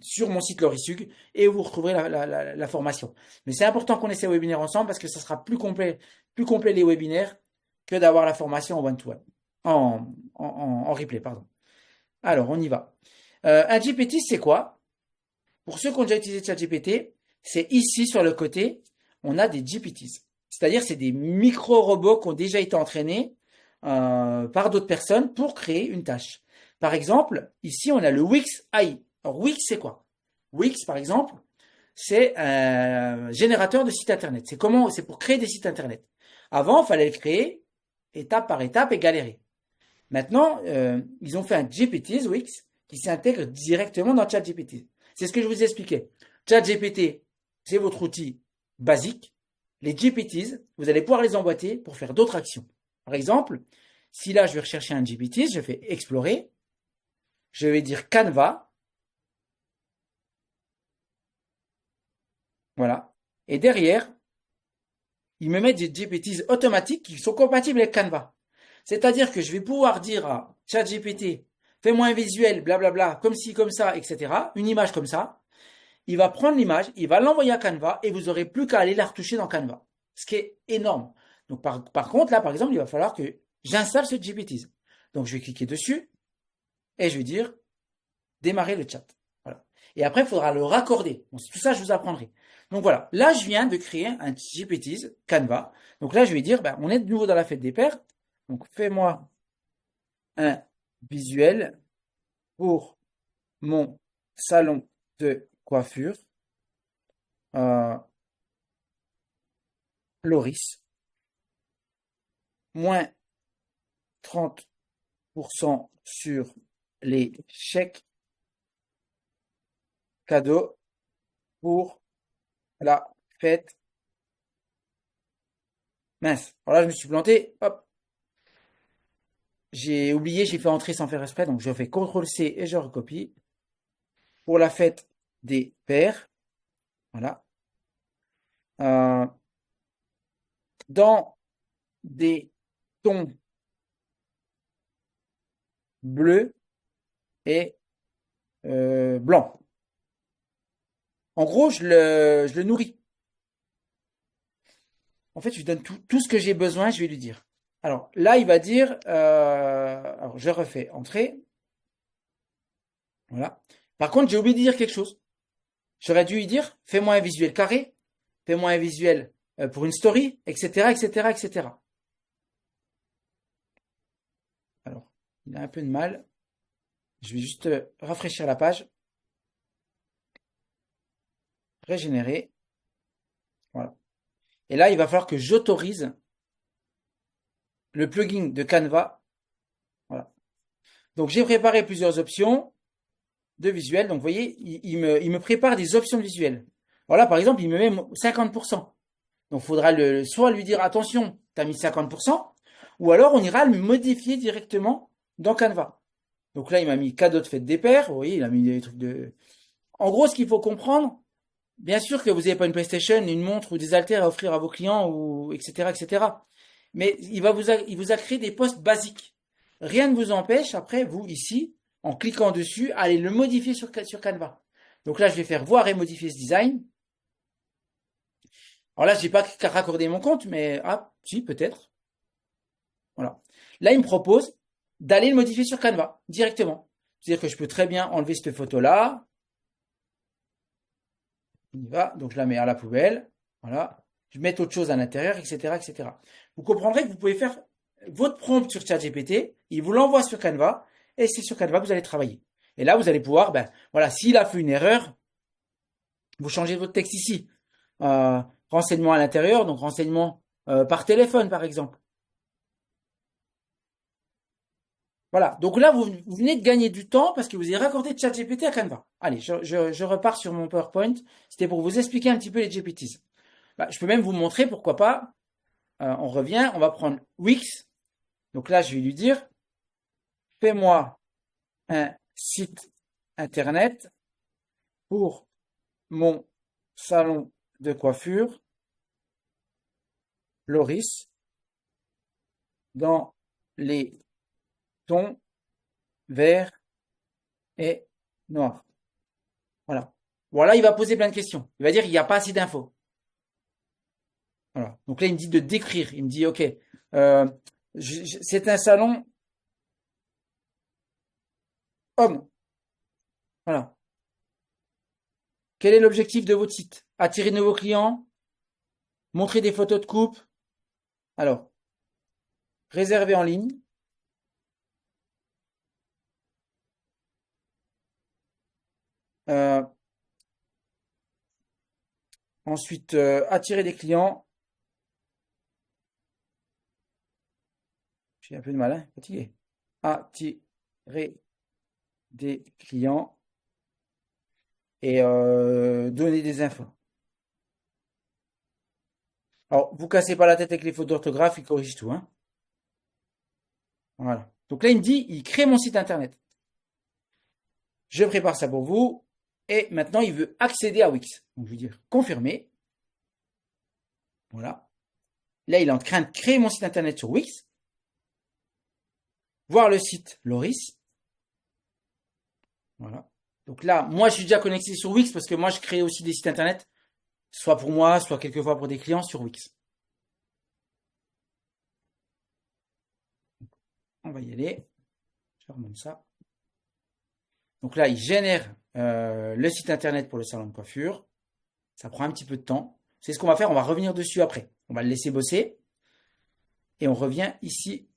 sur mon site Lorisug et vous retrouverez la formation. Mais c'est important qu'on ait ces webinaires ensemble parce que ça sera plus complet les webinaires que d'avoir la formation en one-to-one, en replay, pardon. Alors, on y va. Un GPT, c'est quoi? Pour ceux qui ont déjà utilisé ChatGPT, c'est ici sur le côté, on a des GPTs. C'est-à-dire, c'est des micro-robots qui ont déjà été entraînés par d'autres personnes pour créer une tâche. Par exemple, ici, on a le Wix AI. Alors, Wix, c'est quoi? Wix, par exemple, c'est un générateur de sites Internet. C'est pour créer des sites Internet. Avant, il fallait le créer étape par étape et galérer. Maintenant, ils ont fait un GPT, Wix, qui s'intègre directement dans ChatGPT. C'est ce que je vous expliquais. ChatGPT, c'est votre outil basique. Les GPTs, vous allez pouvoir les emboîter pour faire d'autres actions. Par exemple, si là je vais rechercher un GPT, je fais explorer, je vais dire Canva, voilà, et derrière, ils me mettent des GPTs automatiques qui sont compatibles avec Canva. C'est-à-dire que je vais pouvoir dire à ChatGPT, fais-moi un visuel, blablabla, comme ci, comme ça, etc., une image comme ça. Il va prendre l'image, il va l'envoyer à Canva et vous aurez plus qu'à aller la retoucher dans Canva. Ce qui est énorme. Donc, par contre, là, par exemple, il va falloir que j'installe ce GPT. Donc, je vais cliquer dessus et je vais dire démarrer le chat. Voilà. Et après, il faudra le raccorder. Bon, tout ça, je vous apprendrai. Donc voilà, là, je viens de créer un GPTs Canva. Donc là, je vais dire, ben, on est de nouveau dans la fête des pères. Donc fais-moi un visuel pour mon salon de coiffure. Loris, moins 30% sur les chèques cadeaux pour la fête. Mince, alors là je me suis planté, hop, j'ai oublié, j'ai fait entrer sans faire exprès, donc je fais CTRL-C et je recopie. Pour la fête des pères, voilà. Euh, dans des tons bleus et blancs. En gros, je le nourris. En fait, je lui donne tout ce que j'ai besoin, je vais lui dire. Alors là, il va dire, alors je refais entrer, voilà. Par contre, j'ai oublié de dire quelque chose. J'aurais dû lui dire, fais-moi un visuel carré, fais-moi un visuel pour une story, etc., etc., etc. Alors, il a un peu de mal. Je vais juste rafraîchir la page, régénérer, voilà. Et là, il va falloir que j'autorise le plugin de Canva, voilà. Donc, j'ai préparé plusieurs options de visuel. Donc, vous voyez, il me prépare des options visuelles. Voilà, par exemple, il me met 50%. Donc, il faudra soit lui dire, attention, tu as mis 50%, ou alors on ira le modifier directement dans Canva. Donc là, il m'a mis cadeau de fête des pères. Vous voyez, il a mis des trucs de... En gros, ce qu'il faut comprendre, bien sûr que vous n'avez pas une PlayStation, une montre ou des haltères à offrir à vos clients, ou etc., etc. Mais il vous a créé des postes basiques. Rien ne vous empêche, après, vous, ici, en cliquant dessus, aller le modifier sur Canva. Donc là, je vais faire voir et modifier ce design. Alors là, j'ai pas raccordé mon compte, mais ah, si, peut-être. Voilà. Là, il me propose d'aller le modifier sur Canva directement. C'est-à-dire que je peux très bien enlever cette photo-là. On y va. Donc, je la mets à la poubelle. Voilà. Je mets autre chose à l'intérieur, etc., etc. Vous comprendrez que vous pouvez faire votre prompt sur ChatGPT. Il vous l'envoie sur Canva. Et c'est sur Canva que vous allez travailler. Et là, vous allez pouvoir, ben, voilà, s'il a fait une erreur, vous changez votre texte ici. Renseignement à l'intérieur, donc renseignement par téléphone, par exemple. Voilà. Donc là, vous venez de gagner du temps parce que vous avez raccordé ChatGPT à Canva. Allez, je repars sur mon PowerPoint. C'était pour vous expliquer un petit peu les GPTs. Bah, je peux même vous montrer, pourquoi pas. On revient, on va prendre Wix. Donc là, je vais lui dire, fais-moi un site internet pour mon salon de coiffure, Loris, dans les tons vert et noir. Voilà. Voilà, il va poser plein de questions. Il va dire, il n'y a pas assez d'infos. Voilà. Donc là, il me dit de décrire. Il me dit, OK, euh, c'est un salon homme. Voilà. Quel est l'objectif de votre site? Attirer de nouveaux clients, montrer des photos de coupe. Alors, réserver en ligne. Euh, ensuite, attirer des clients. J'ai un peu de mal, hein, fatigué. Attirer des clients et donner des infos. Alors, vous cassez pas la tête avec les fautes d'orthographe, il corrige tout, hein. Voilà. Donc là, il me dit, il crée mon site internet. Je prépare ça pour vous. Et maintenant, il veut accéder à Wix. Donc, je vais dire confirmer. Voilà. Là, il est en train de créer mon site internet sur Wix. Voir le site Loris. Voilà. Donc là, moi, je suis déjà connecté sur Wix parce que moi, je crée aussi des sites internet, soit pour moi, soit quelquefois pour des clients sur Wix. On va y aller. Je remonte ça. Donc là, il génère le site internet pour le salon de coiffure. Ça prend un petit peu de temps. C'est ce qu'on va faire, on va revenir dessus après. On va le laisser bosser. Et on revient ici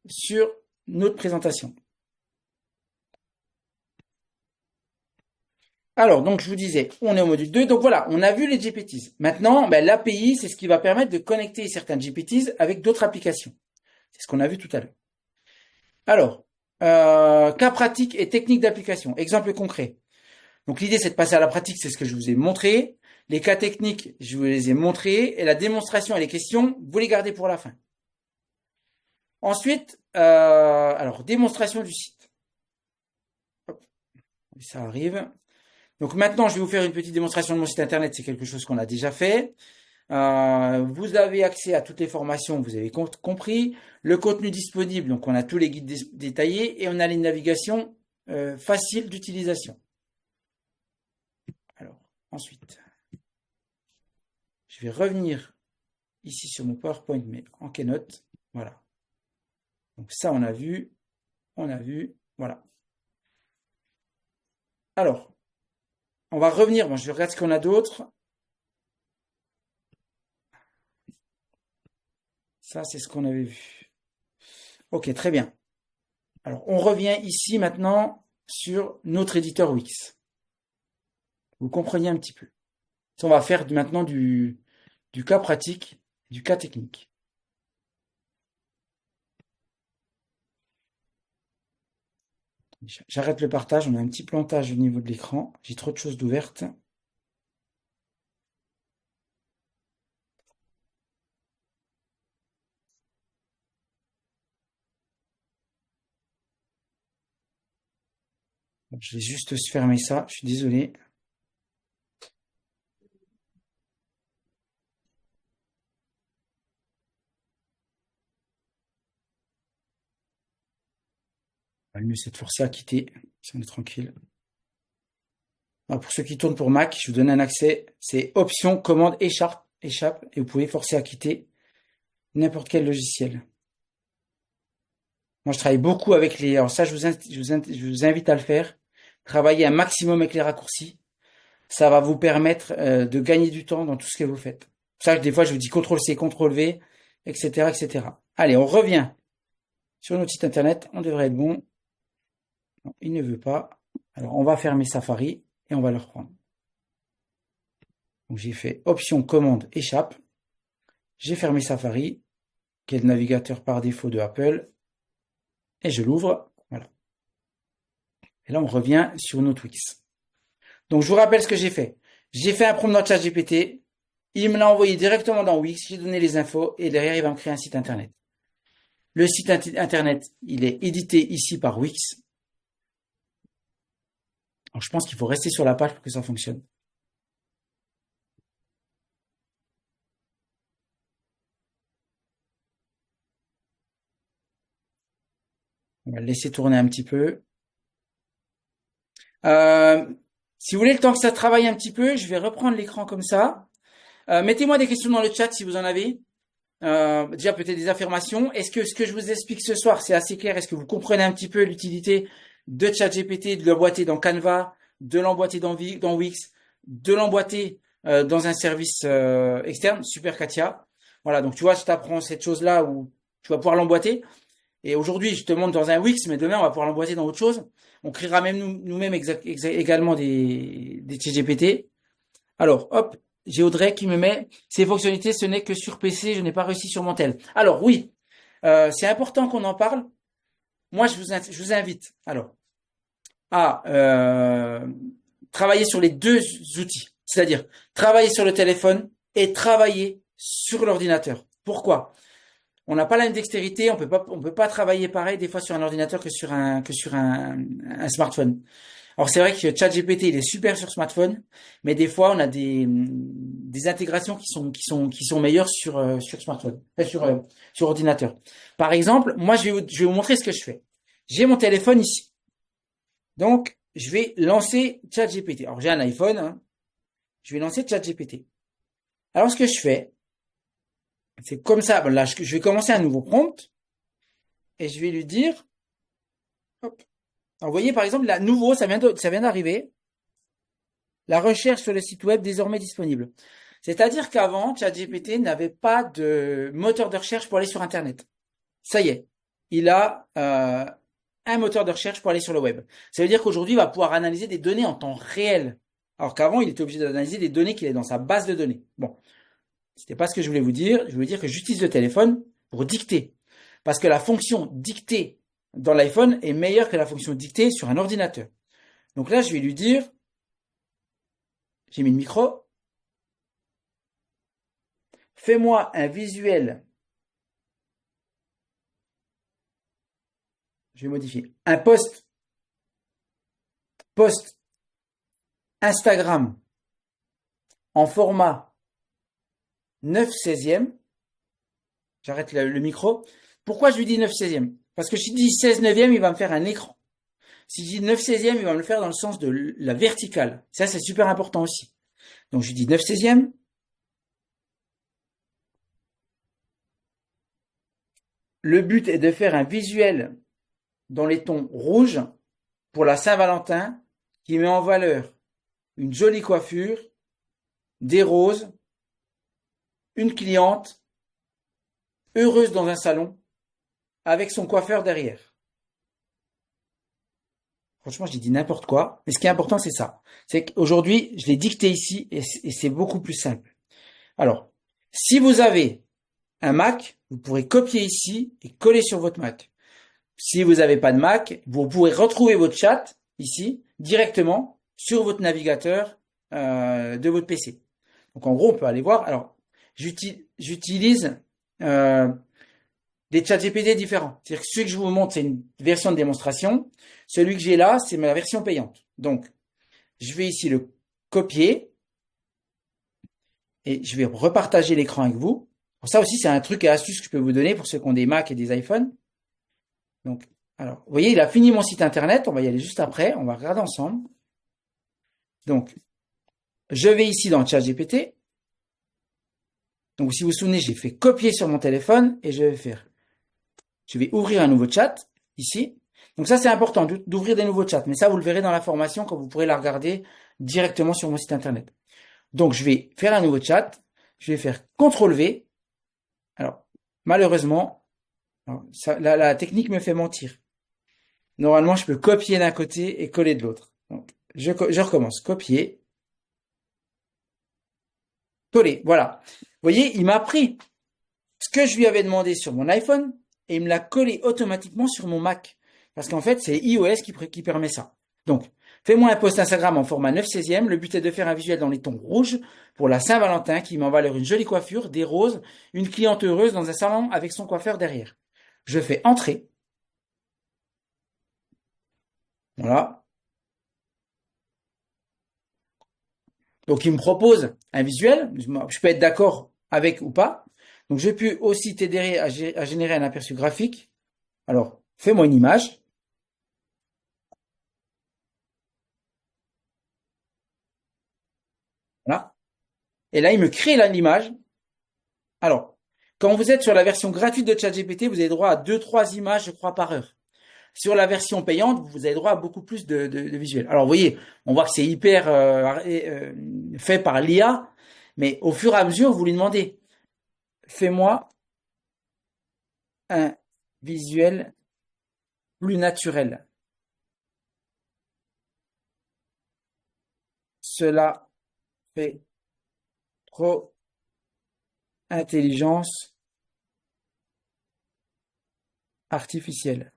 sur notre présentation. Alors, donc je vous disais, on est au module 2. Donc voilà, on a vu les GPTs. Maintenant, ben, l'API, c'est ce qui va permettre de connecter certains GPTs avec d'autres applications. C'est ce qu'on a vu tout à l'heure. Alors, cas pratique et technique d'application. Exemple concret. Donc l'idée, c'est de passer à la pratique, c'est ce que je vous ai montré. Les cas techniques, je vous les ai montrés. Et la démonstration et les questions, vous les gardez pour la fin. Ensuite, alors, démonstration du site. Hop, ça arrive. Donc maintenant, je vais vous faire une petite démonstration de mon site internet. C'est quelque chose qu'on a déjà fait. Vous avez accès à toutes les formations, vous avez compris. Le contenu disponible, donc on a tous les guides détaillés et on a les navigations faciles d'utilisation. Alors, ensuite, je vais revenir ici sur mon PowerPoint, mais en Keynote. Voilà. Donc ça, on a vu, voilà. Alors, on va revenir. Bon, je regarde ce qu'on a d'autre. Ça, c'est ce qu'on avait vu. Ok, très bien. Alors, on revient ici maintenant sur notre éditeur Wix. Vous compreniez un petit peu. Ça, on va faire maintenant du cas pratique, du cas technique. J'arrête le partage, on a un petit plantage au niveau de l'écran. J'ai trop de choses d'ouvertes. Je vais juste fermer ça, je suis désolé. Le mieux, c'est de forcer à quitter, si on est tranquille. Alors, pour ceux qui tournent pour Mac, je vous donne un accès. C'est option, commande, échappe, et vous pouvez forcer à quitter n'importe quel logiciel. Moi, je travaille beaucoup avec les... Alors ça, je vous invite à le faire. Travaillez un maximum avec les raccourcis. Ça va vous permettre de gagner du temps dans tout ce que vous faites. C'est pour ça que des fois, je vous dis CTRL-C, CTRL-V, etc., etc. Allez, on revient sur notre site internet. On devrait être bon. Non, il ne veut pas. Alors, on va fermer Safari et on va le reprendre. Donc, j'ai fait Option, Commande, Échappe. J'ai fermé Safari, qui est le navigateur par défaut de Apple. Et je l'ouvre. Voilà. Et là, on revient sur notre Wix. Donc, je vous rappelle ce que j'ai fait. J'ai fait un prompt dans ChatGPT. Il me l'a envoyé directement dans Wix. J'ai donné les infos et derrière, il va me créer un site internet. Le site internet, il est édité ici par Wix. Donc, je pense qu'il faut rester sur la page pour que ça fonctionne. On va le laisser tourner un petit peu. Si vous voulez le temps que ça travaille un petit peu, je vais reprendre l'écran comme ça. Mettez-moi des questions dans le chat si vous en avez. Déjà peut-être des affirmations. Est-ce que ce que je vous explique ce soir, c'est assez clair? Est-ce que vous comprenez un petit peu l'utilité de ChatGPT, de l'emboîter dans Canva, de l'emboîter dans Wix, de l'emboîter dans un service externe? Super Katia. Voilà, donc tu vois, je t'apprends cette chose-là où tu vas pouvoir l'emboîter. Et aujourd'hui, je te montre dans un Wix, mais demain, on va pouvoir l'emboîter dans autre chose. On créera même nous-mêmes également des ChatGPT. Alors, hop, j'ai Audrey qui me met ces fonctionnalités, ce n'est que sur PC, je n'ai pas réussi sur mon tel. Alors oui, c'est important qu'on en parle. Moi, je vous invite alors à travailler sur les deux outils, c'est-à-dire travailler sur le téléphone et travailler sur l'ordinateur. Pourquoi? On n'a pas la même dextérité, on peut pas travailler pareil des fois sur un ordinateur que sur un smartphone. Alors c'est vrai que ChatGPT il est super sur smartphone, mais des fois on a des intégrations qui sont meilleures sur smartphone, sur ordinateur. Par exemple, moi je vais vous montrer ce que je fais. J'ai mon téléphone ici, donc je vais lancer ChatGPT. Alors j'ai un iPhone, hein. Je vais lancer ChatGPT. Alors ce que je fais, c'est comme ça. Bon, là je vais commencer un nouveau prompt et je vais lui dire, hop, Alors, vous voyez, par exemple, là, nouveau, ça vient d'arriver. La recherche sur le site web désormais disponible. C'est-à-dire qu'avant, ChatGPT n'avait pas de moteur de recherche pour aller sur Internet. Ça y est, il a un moteur de recherche pour aller sur le web. Ça veut dire qu'aujourd'hui, il va pouvoir analyser des données en temps réel. Alors qu'avant, il était obligé d'analyser des données qu'il avait dans sa base de données. Bon, c'était pas ce que je voulais vous dire. Je voulais dire que j'utilise le téléphone pour dicter. Parce que la fonction dicter dans l'iPhone est meilleure que la fonction dicter sur un ordinateur. Donc là, je vais lui dire, j'ai mis le micro, fais-moi un visuel. Je vais modifier. Un post Instagram en format 9/16e. J'arrête le micro. Pourquoi je lui dis 9/16e? Parce que si je dis 16/9e, il va me faire un écran. Si je dis 9/16e, il va me le faire dans le sens de la verticale. Ça, c'est super important aussi. Donc, je lui dis 9/16e. Le but est de faire un visuel dans les tons rouges pour la Saint-Valentin qui met en valeur une jolie coiffure, des roses, une cliente heureuse dans un salon avec son coiffeur derrière. Franchement, j'ai dit n'importe quoi, mais ce qui est important, c'est ça. C'est qu'aujourd'hui, je l'ai dicté ici et c'est beaucoup plus simple. Alors, si vous avez un Mac, vous pourrez copier ici et coller sur votre Mac. Si vous n'avez pas de Mac, vous pourrez retrouver votre chat ici directement sur votre navigateur de votre PC. Donc en gros, on peut aller voir. Alors, j'utilise des chats GPT différents. C'est-à-dire que celui que je vous montre, c'est une version de démonstration. Celui que j'ai là, c'est ma version payante. Donc, je vais ici le copier et je vais repartager l'écran avec vous. Alors ça aussi, c'est un truc et astuce que je peux vous donner pour ceux qui ont des Mac et des iPhones. Donc, alors, vous voyez, il a fini mon site internet. On va y aller juste après. On va regarder ensemble. Donc, je vais ici dans ChatGPT. Donc, si vous vous souvenez, j'ai fait copier sur mon téléphone et je vais ouvrir un nouveau chat ici. Donc ça, c'est important d'ouvrir des nouveaux chats. Mais ça, vous le verrez dans la formation quand vous pourrez la regarder directement sur mon site internet. Donc, je vais faire un nouveau chat. Je vais faire CTRL-V. Alors, malheureusement, la technique me fait mentir. Normalement, je peux copier d'un côté et coller de l'autre. Donc, je recommence. Copier. Coller. Voilà. Vous voyez, il m'a pris ce que je lui avais demandé sur mon iPhone et il me l'a collé automatiquement sur mon Mac. Parce qu'en fait, c'est iOS qui permet ça. Donc, fais-moi un post Instagram en format 9/16e. Le but est de faire un visuel dans les tons rouges pour la Saint-Valentin qui met en valeur une jolie coiffure, des roses, une cliente heureuse dans un salon avec son coiffeur derrière. Je fais entrer. Voilà. Donc, il me propose un visuel. Je peux être d'accord avec ou pas. Donc, je peux aussi t'aider à générer un aperçu graphique. Alors, fais-moi une image. Voilà. Et là, il me crée l'image. Alors, quand vous êtes sur la version gratuite de ChatGPT, vous avez droit à 2-3 images, je crois, par heure. Sur la version payante, vous avez droit à beaucoup plus de visuels. Alors, vous voyez, on voit que c'est hyper fait par l'IA, mais au fur et à mesure, vous lui demandez, fais-moi un visuel plus naturel. Cela fait trop intelligence artificielle.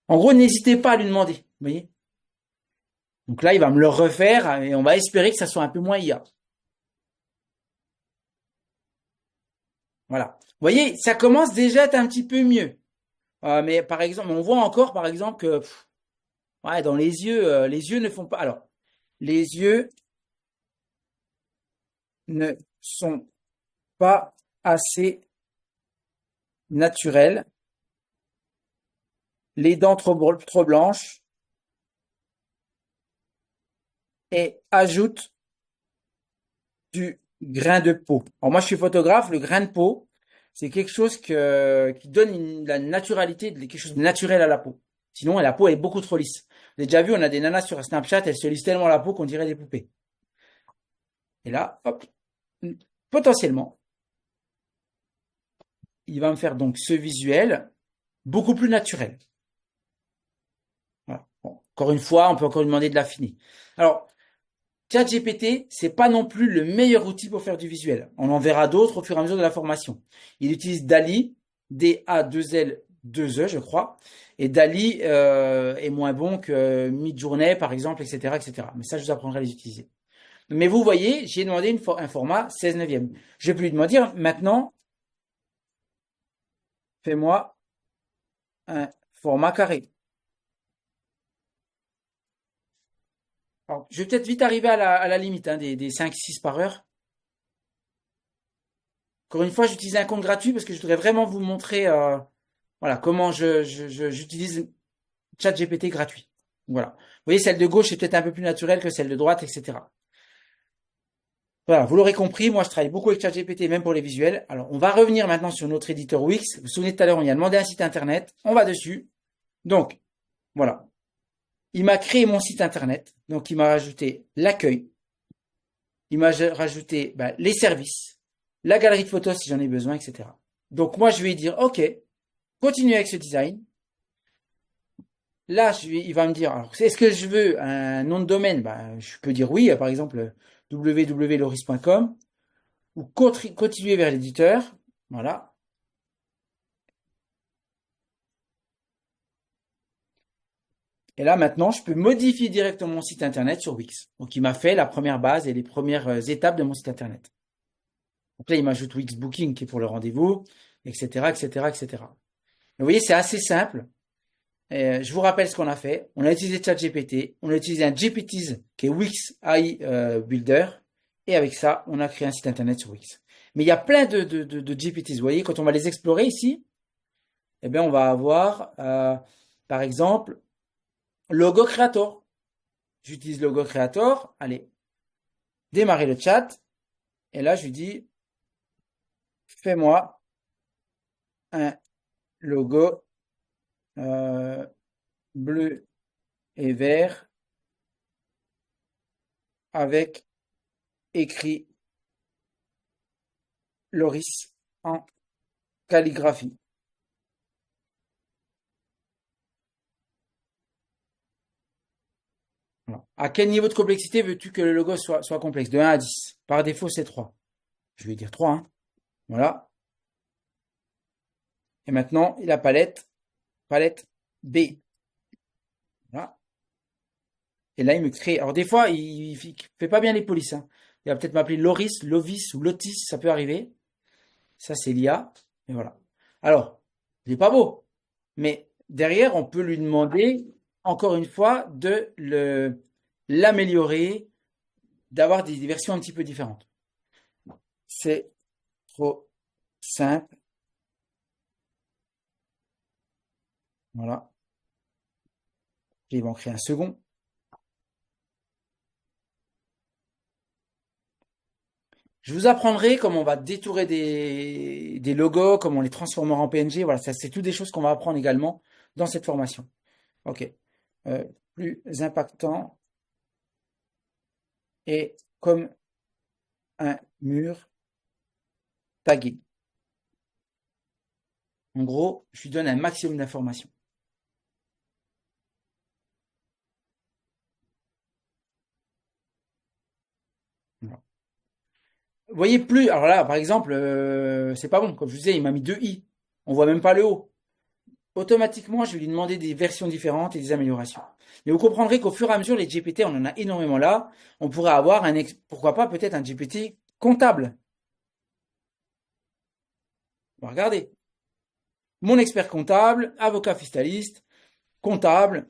En gros, n'hésitez pas à lui demander. Vous voyez? Donc là, il va me le refaire et on va espérer que ça soit un peu moins IA. Voilà. Vous voyez, ça commence déjà à être un petit peu mieux. Mais par exemple, on voit encore, par exemple, que ouais, dans les yeux ne font pas. Alors, les yeux ne sont pas assez naturels. Les dents trop blanches et ajoute du grain de peau. Alors moi, je suis photographe. Le grain de peau, c'est quelque chose qui donne la naturalité, quelque chose de naturel à la peau. Sinon, la peau est beaucoup trop lisse. J'ai déjà vu, on a des nanas sur Snapchat, elles se lissent tellement la peau qu'on dirait des poupées. Et là, hop, potentiellement, il va me faire donc ce visuel beaucoup plus naturel. Voilà. Bon, encore une fois, on peut encore lui demander de l'affiner. Alors, ChatGPT, c'est pas non plus le meilleur outil pour faire du visuel. On en verra d'autres au fur et à mesure de la formation. Il utilise DALL-E, D-A-2-L-2-E, je crois. Et DALL-E est moins bon que Midjourney, par exemple, etc., etc. Mais ça, je vous apprendrai à les utiliser. Mais vous voyez, j'ai demandé un format 16 neuvième. Je peux lui demander maintenant, fais-moi un format carré. Alors, je vais peut-être vite arriver à la limite hein, des 5-6 par heure. Encore une fois, j'utilise un compte gratuit parce que je voudrais vraiment vous montrer voilà, comment j'utilise ChatGPT gratuit. Voilà. Vous voyez, celle de gauche est peut-être un peu plus naturelle que celle de droite, etc. Voilà, vous l'aurez compris, moi je travaille beaucoup avec ChatGPT, même pour les visuels. Alors, on va revenir maintenant sur notre éditeur Wix. Vous vous souvenez tout à l'heure, on y a demandé un site internet. On va dessus. Donc, voilà. Il m'a créé mon site internet. Donc, il m'a rajouté l'accueil. Il m'a rajouté les services, la galerie de photos si j'en ai besoin, etc. Donc, moi, je vais dire, OK, continue avec ce design. Là, il va me dire, alors, est-ce que je veux un nom de domaine? Je peux dire oui, par exemple, www.loris.com ou continuer vers l'éditeur. Voilà. Et là, maintenant, je peux modifier directement mon site internet sur Wix. Donc, il m'a fait la première base et les premières étapes de mon site internet. Donc là, il m'ajoute Wix Booking qui est pour le rendez-vous, etc., etc., etc. Vous voyez, c'est assez simple. Je vous rappelle ce qu'on a fait. On a utilisé ChatGPT, on a utilisé un GPTs qui est Wix AI Builder, et avec ça, on a créé un site internet sur Wix. Mais il y a plein de GPTs. Vous voyez, quand on va les explorer ici, eh bien, on va avoir, par exemple, Logo Creator. J'utilise Logo Creator. Allez, démarrer le chat. Et là, je lui dis, fais-moi un logo bleu et vert avec écrit Loris en calligraphie. Voilà. À quel niveau de complexité veux-tu que le logo soit complexe? De 1 à 10. Par défaut, c'est 3. Je vais dire 3. Hein. Voilà. Et maintenant, la palette B. Voilà. Et là, il me crée. Alors, des fois, il fait pas bien les polices. Hein. Il va peut-être m'appeler Loris, Lovis ou Lotis. Ça peut arriver. Ça, c'est l'IA. Et voilà. Alors, il n'est pas beau. Mais derrière, on peut lui demander, encore une fois, de l'améliorer, d'avoir des versions un petit peu différentes. C'est trop simple. Voilà. Et ils vont créer un second. Je vous apprendrai comment on va détourer des logos, comment on les transformera en PNG. Voilà, ça, c'est toutes des choses qu'on va apprendre également dans cette formation. Ok. Euh, Plus impactant et comme un mur tagué. En gros, je lui donne un maximum d'informations. Voilà. Vous voyez plus, alors là, par exemple, c'est pas bon. Comme je vous disais, il m'a mis deux i. On voit même pas le haut. Automatiquement, je vais lui demander des versions différentes et des améliorations. Mais vous comprendrez qu'au fur et à mesure, les GPT, on en a énormément là. On pourrait avoir pourquoi pas, peut-être un GPT comptable. On va regarder. Mon expert comptable, avocat fiscaliste, comptable,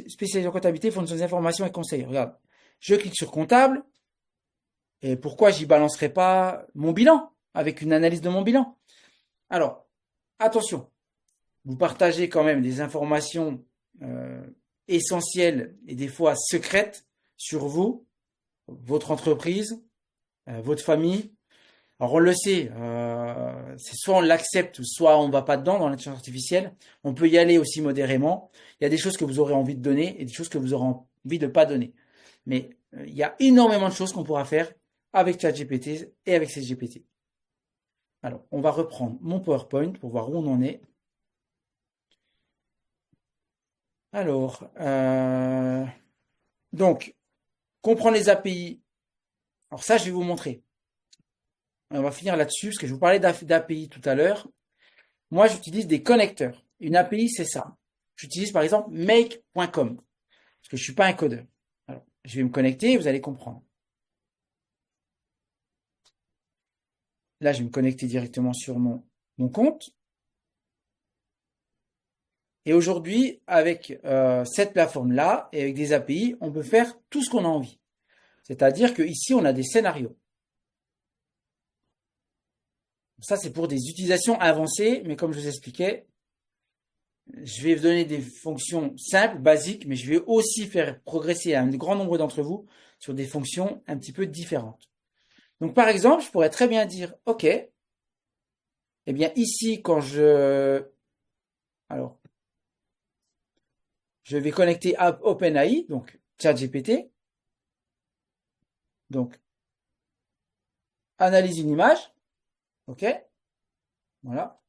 spécialisé en comptabilité, fournisseur des informations et conseils. Regarde. Je clique sur comptable. Et pourquoi j'y balancerai pas mon bilan avec une analyse de mon bilan? Alors, attention. Vous partagez quand même des informations essentielles et des fois secrètes sur vous, votre entreprise, votre famille. Alors on le sait, c'est soit on l'accepte, soit on va pas dedans dans l'intelligence artificielle. On peut y aller aussi modérément. Il y a des choses que vous aurez envie de donner et des choses que vous aurez envie de pas donner. Mais il y a énormément de choses qu'on pourra faire avec ChatGPT et avec ChatGPT. Alors, on va reprendre mon PowerPoint pour voir où on en est. Alors, donc, comprendre les API. Alors ça, je vais vous montrer. On va finir là-dessus, parce que je vous parlais d'API tout à l'heure. Moi, j'utilise des connecteurs. Une API, c'est ça. J'utilise par exemple make.com, parce que je suis pas un codeur. Alors, je vais me connecter et vous allez comprendre. Là, je vais me connecter directement sur mon compte. Et aujourd'hui, avec cette plateforme-là et avec des API, on peut faire tout ce qu'on a envie. C'est-à-dire qu'ici, on a des scénarios. Ça, c'est pour des utilisations avancées, mais comme je vous expliquais, je vais vous donner des fonctions simples, basiques, mais je vais aussi faire progresser un grand nombre d'entre vous sur des fonctions un petit peu différentes. Donc, par exemple, je pourrais très bien dire, OK, eh bien, ici, alors, je vais connecter à OpenAI, donc ChatGPT. Donc, analyse une image. OK, voilà.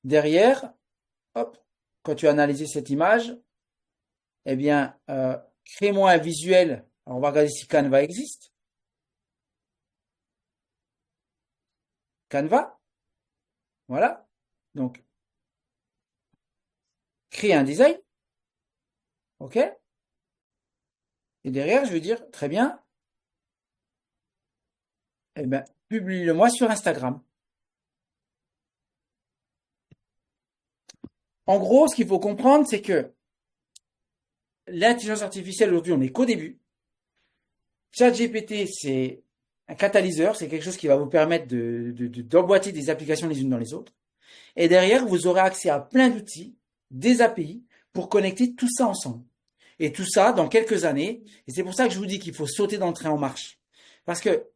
Derrière, hop, quand tu as analysé cette image, eh bien, crée-moi un visuel. Alors, on va regarder si Canva existe. Canva, voilà. Donc, créer un design. OK. Et derrière, je vais dire, très bien, eh bien, publie-le-moi sur Instagram. En gros, ce qu'il faut comprendre, c'est que l'intelligence artificielle, aujourd'hui, on n'est qu'au début. ChatGPT, c'est un catalyseur, c'est quelque chose qui va vous permettre d'emboîter des applications les unes dans les autres. Et derrière, vous aurez accès à plein d'outils, des API, pour connecter tout ça ensemble. Et tout ça dans quelques années. Et c'est pour ça que je vous dis qu'il faut sauter dans le train en marche. Parce que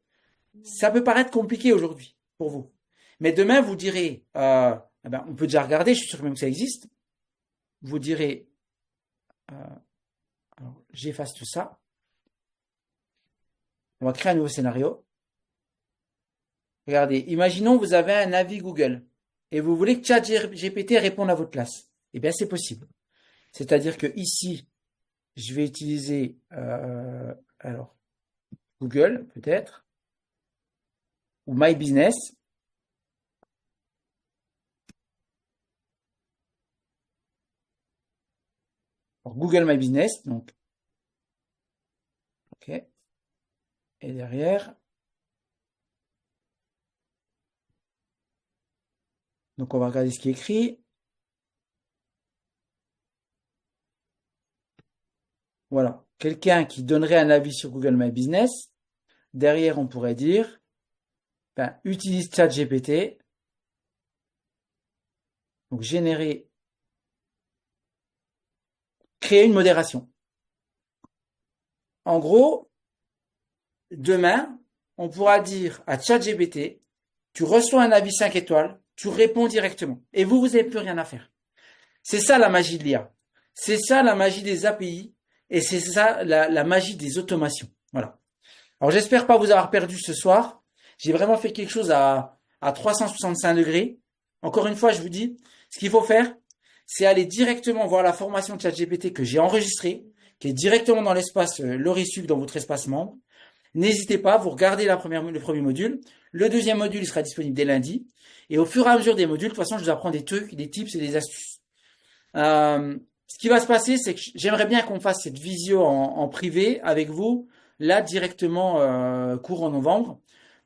ça peut paraître compliqué aujourd'hui pour vous. Mais demain, vous direz, eh ben, on peut déjà regarder, je suis sûr même que ça existe. Vous direz, alors j'efface tout ça. On va créer un nouveau scénario. Regardez, imaginons vous avez un avis Google et vous voulez que ChatGPT réponde à votre place. Eh bien, c'est possible. C'est-à-dire que ici, je vais utiliser alors Google peut-être ou My Business. Alors, Google My Business, donc ok. Et derrière, donc on va regarder ce qui est écrit. Voilà, quelqu'un qui donnerait un avis sur Google My Business. Derrière, on pourrait dire, ben, utilise ChatGPT. Donc générer, créer une modération. En gros, demain, on pourra dire à ChatGPT, tu reçois un avis 5 étoiles, tu réponds directement. Et vous n'avez plus rien à faire. C'est ça la magie de l'IA. C'est ça la magie des API. Et c'est ça la magie des automations. Voilà. Alors j'espère pas vous avoir perdu ce soir. J'ai vraiment fait quelque chose à 365 degrés. Encore une fois, je vous dis, ce qu'il faut faire, c'est aller directement voir la formation de ChatGPT que j'ai enregistrée, qui est directement dans l'espace Lorisuc, dans votre espace membre. N'hésitez pas, vous regardez le premier module. Le deuxième module, il sera disponible dès lundi. Et au fur et à mesure des modules, de toute façon, je vous apprends des trucs, des tips et des astuces. Ce qui va se passer, c'est que j'aimerais bien qu'on fasse cette visio en privé avec vous, là directement courant novembre.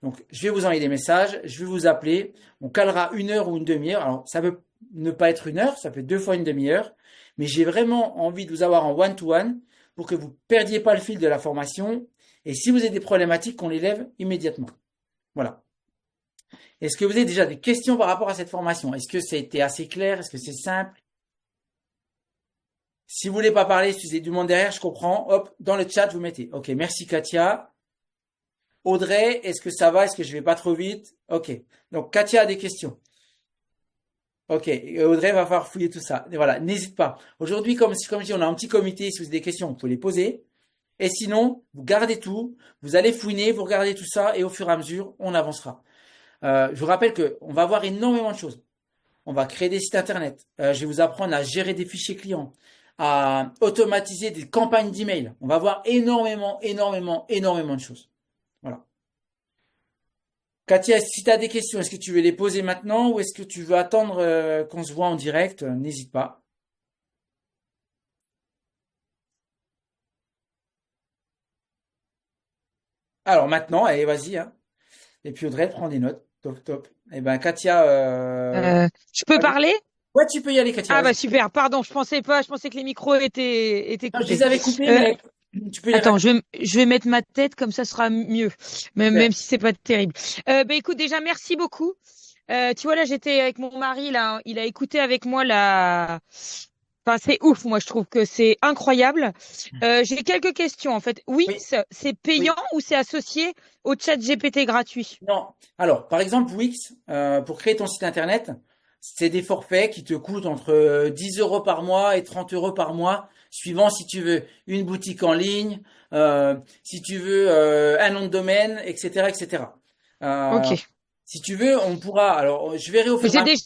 Donc, je vais vous envoyer des messages, je vais vous appeler. On calera 1 heure ou une demi-heure. Alors, ça peut ne pas être 1 heure, ça peut 2 fois une demi-heure. Mais j'ai vraiment envie de vous avoir en one-to-one pour que vous perdiez pas le fil de la formation. Et si vous avez des problématiques, qu'on les lève immédiatement. Voilà. Est-ce que vous avez déjà des questions par rapport à cette formation? Est-ce que ça a été assez clair? Est-ce que c'est simple? Si vous voulez pas parler, si vous avez du monde derrière, je comprends. Hop, dans le chat, vous mettez. Ok, merci Katia. Audrey, est-ce que ça va? Est-ce que je vais pas trop vite? Ok. Donc, Katia a des questions. Ok. Et Audrey va falloir fouiller tout ça. Et voilà. N'hésite pas. Aujourd'hui, comme je dis, on a un petit comité. Si vous avez des questions, vous pouvez les poser. Et sinon, vous gardez tout. Vous allez fouiner, vous regardez tout ça. Et au fur et à mesure, on avancera. Je vous rappelle que on va voir énormément de choses. On va créer des sites internet. Je vais vous apprendre à gérer des fichiers clients, à automatiser des campagnes d'email. On va voir énormément de choses. Voilà. Katia, si tu as des questions, est-ce que tu veux les poser maintenant ou est-ce que tu veux attendre qu'on se voit en direct? N'hésite pas. Alors maintenant, allez, vas-y, hein. Et puis Audrey, prends des notes. Top, top. Eh ben, Katia, Je peux parler? ouais, tu peux y aller, Katia, Ah vas-y. bah super, pardon, je pensais pas, je pensais que les micros étaient Non, je coupés. les avais coupés, Euh, mais tu peux les Attends, raccourcir. je vais mettre ma tête comme ça sera mieux, Super. même si c'est pas terrible. Bah écoute, déjà merci beaucoup. Tu vois là, j'étais avec mon mari là, il a écouté avec moi la. Enfin, c'est ouf, moi je trouve que c'est incroyable. J'ai quelques questions en fait. Oui, Wix, c'est payant oui. ou c'est associé au chat GPT gratuit? Non. Alors, par exemple, Wix, pour créer ton site internet, c'est des forfaits qui te coûtent entre 10 euros par mois et 30 euros par mois, suivant si tu veux une boutique en ligne, si tu veux un nom de domaine, etc., etc. Euh, Ok. si tu veux, on pourra. Alors, je verrai au fur et à mesure.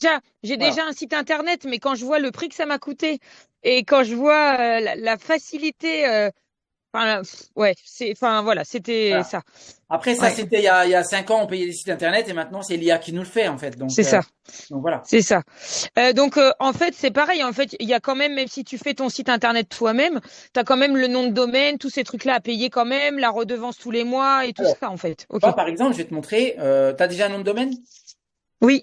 J'ai Voilà. déjà un site internet, mais quand je vois le prix que ça m'a coûté et quand je vois la facilité, enfin, ouais, enfin voilà, c'était Voilà. ça. Après, ça, Ouais, c'était il y a 5 ans, on payait des sites internet et maintenant, c'est l'IA qui nous le fait, en fait. c'est ça, Donc voilà. c'est ça. Donc en fait, c'est pareil. En fait, il y a quand même si tu fais ton site internet toi-même, tu as quand même le nom de domaine, tous ces trucs-là à payer quand même, la redevance tous les mois et tout Alors, ça en fait. Ok. moi, par exemple, je vais te montrer. Tu as déjà un nom de domaine? Oui.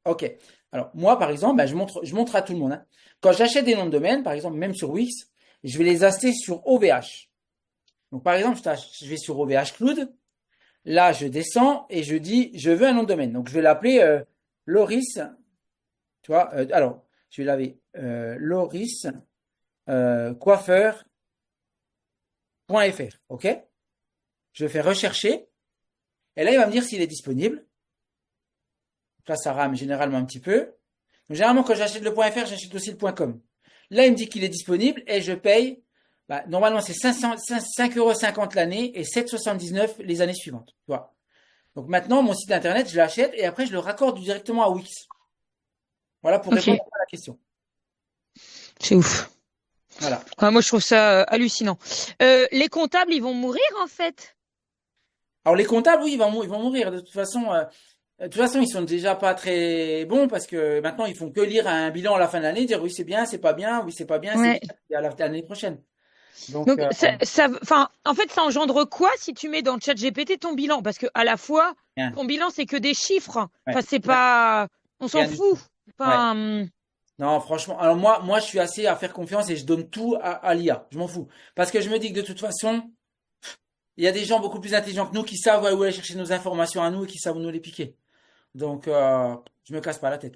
Ok. Alors, moi, par exemple, bah, je montre à tout le monde, hein. Quand j'achète des noms de domaine, par exemple, même sur Wix, je vais les acheter sur OVH. Donc, par exemple, je vais sur OVH Cloud. Là, je descends et je dis, je veux un nom de domaine. Donc, je vais l'appeler Loris. Tu vois, alors, je vais l'appeler Loris coiffeur.fr. Ok? Je fais rechercher. Et là, il va me dire s'il est disponible. Donc là, ça rame généralement un petit peu. Donc, généralement, quand j'achète le .fr, j'achète aussi le .com. Là, il me dit qu'il est disponible et je paye. Bah, normalement, c'est 5,50 € l'année et 7,79 € les années suivantes. Tu vois. Donc maintenant, mon site internet, je l'achète et après, je le raccorde directement à Wix. Voilà pour Ok. répondre à la question. C'est ouf. Voilà. Ouais, moi, je trouve ça hallucinant. Les comptables, ils vont mourir en fait. Alors les comptables, oui, ils vont mourir. De toute façon, ils sont déjà pas très bons parce que maintenant, ils font que lire un bilan à la fin de l'année, dire oui, c'est bien, c'est pas bien, oui, c'est pas bien, c'est Ouais. bien, et à l'année prochaine. Donc, Donc, enfin, en fait, ça engendre quoi si tu mets dans le chat GPT ton bilan? Parce que à la fois, rien. ton bilan, c'est que des chiffres. Ouais. Enfin, c'est pas, on s'en Rien du tout. fout. Ouais. Enfin, Non, franchement, alors moi, je suis assez à faire confiance et je donne tout à l'IA. Je m'en fous. Parce que je me dis que de toute façon, il y a des gens beaucoup plus intelligents que nous qui savent où aller chercher nos informations à nous et qui savent nous les piquer. Donc, je me casse pas la tête.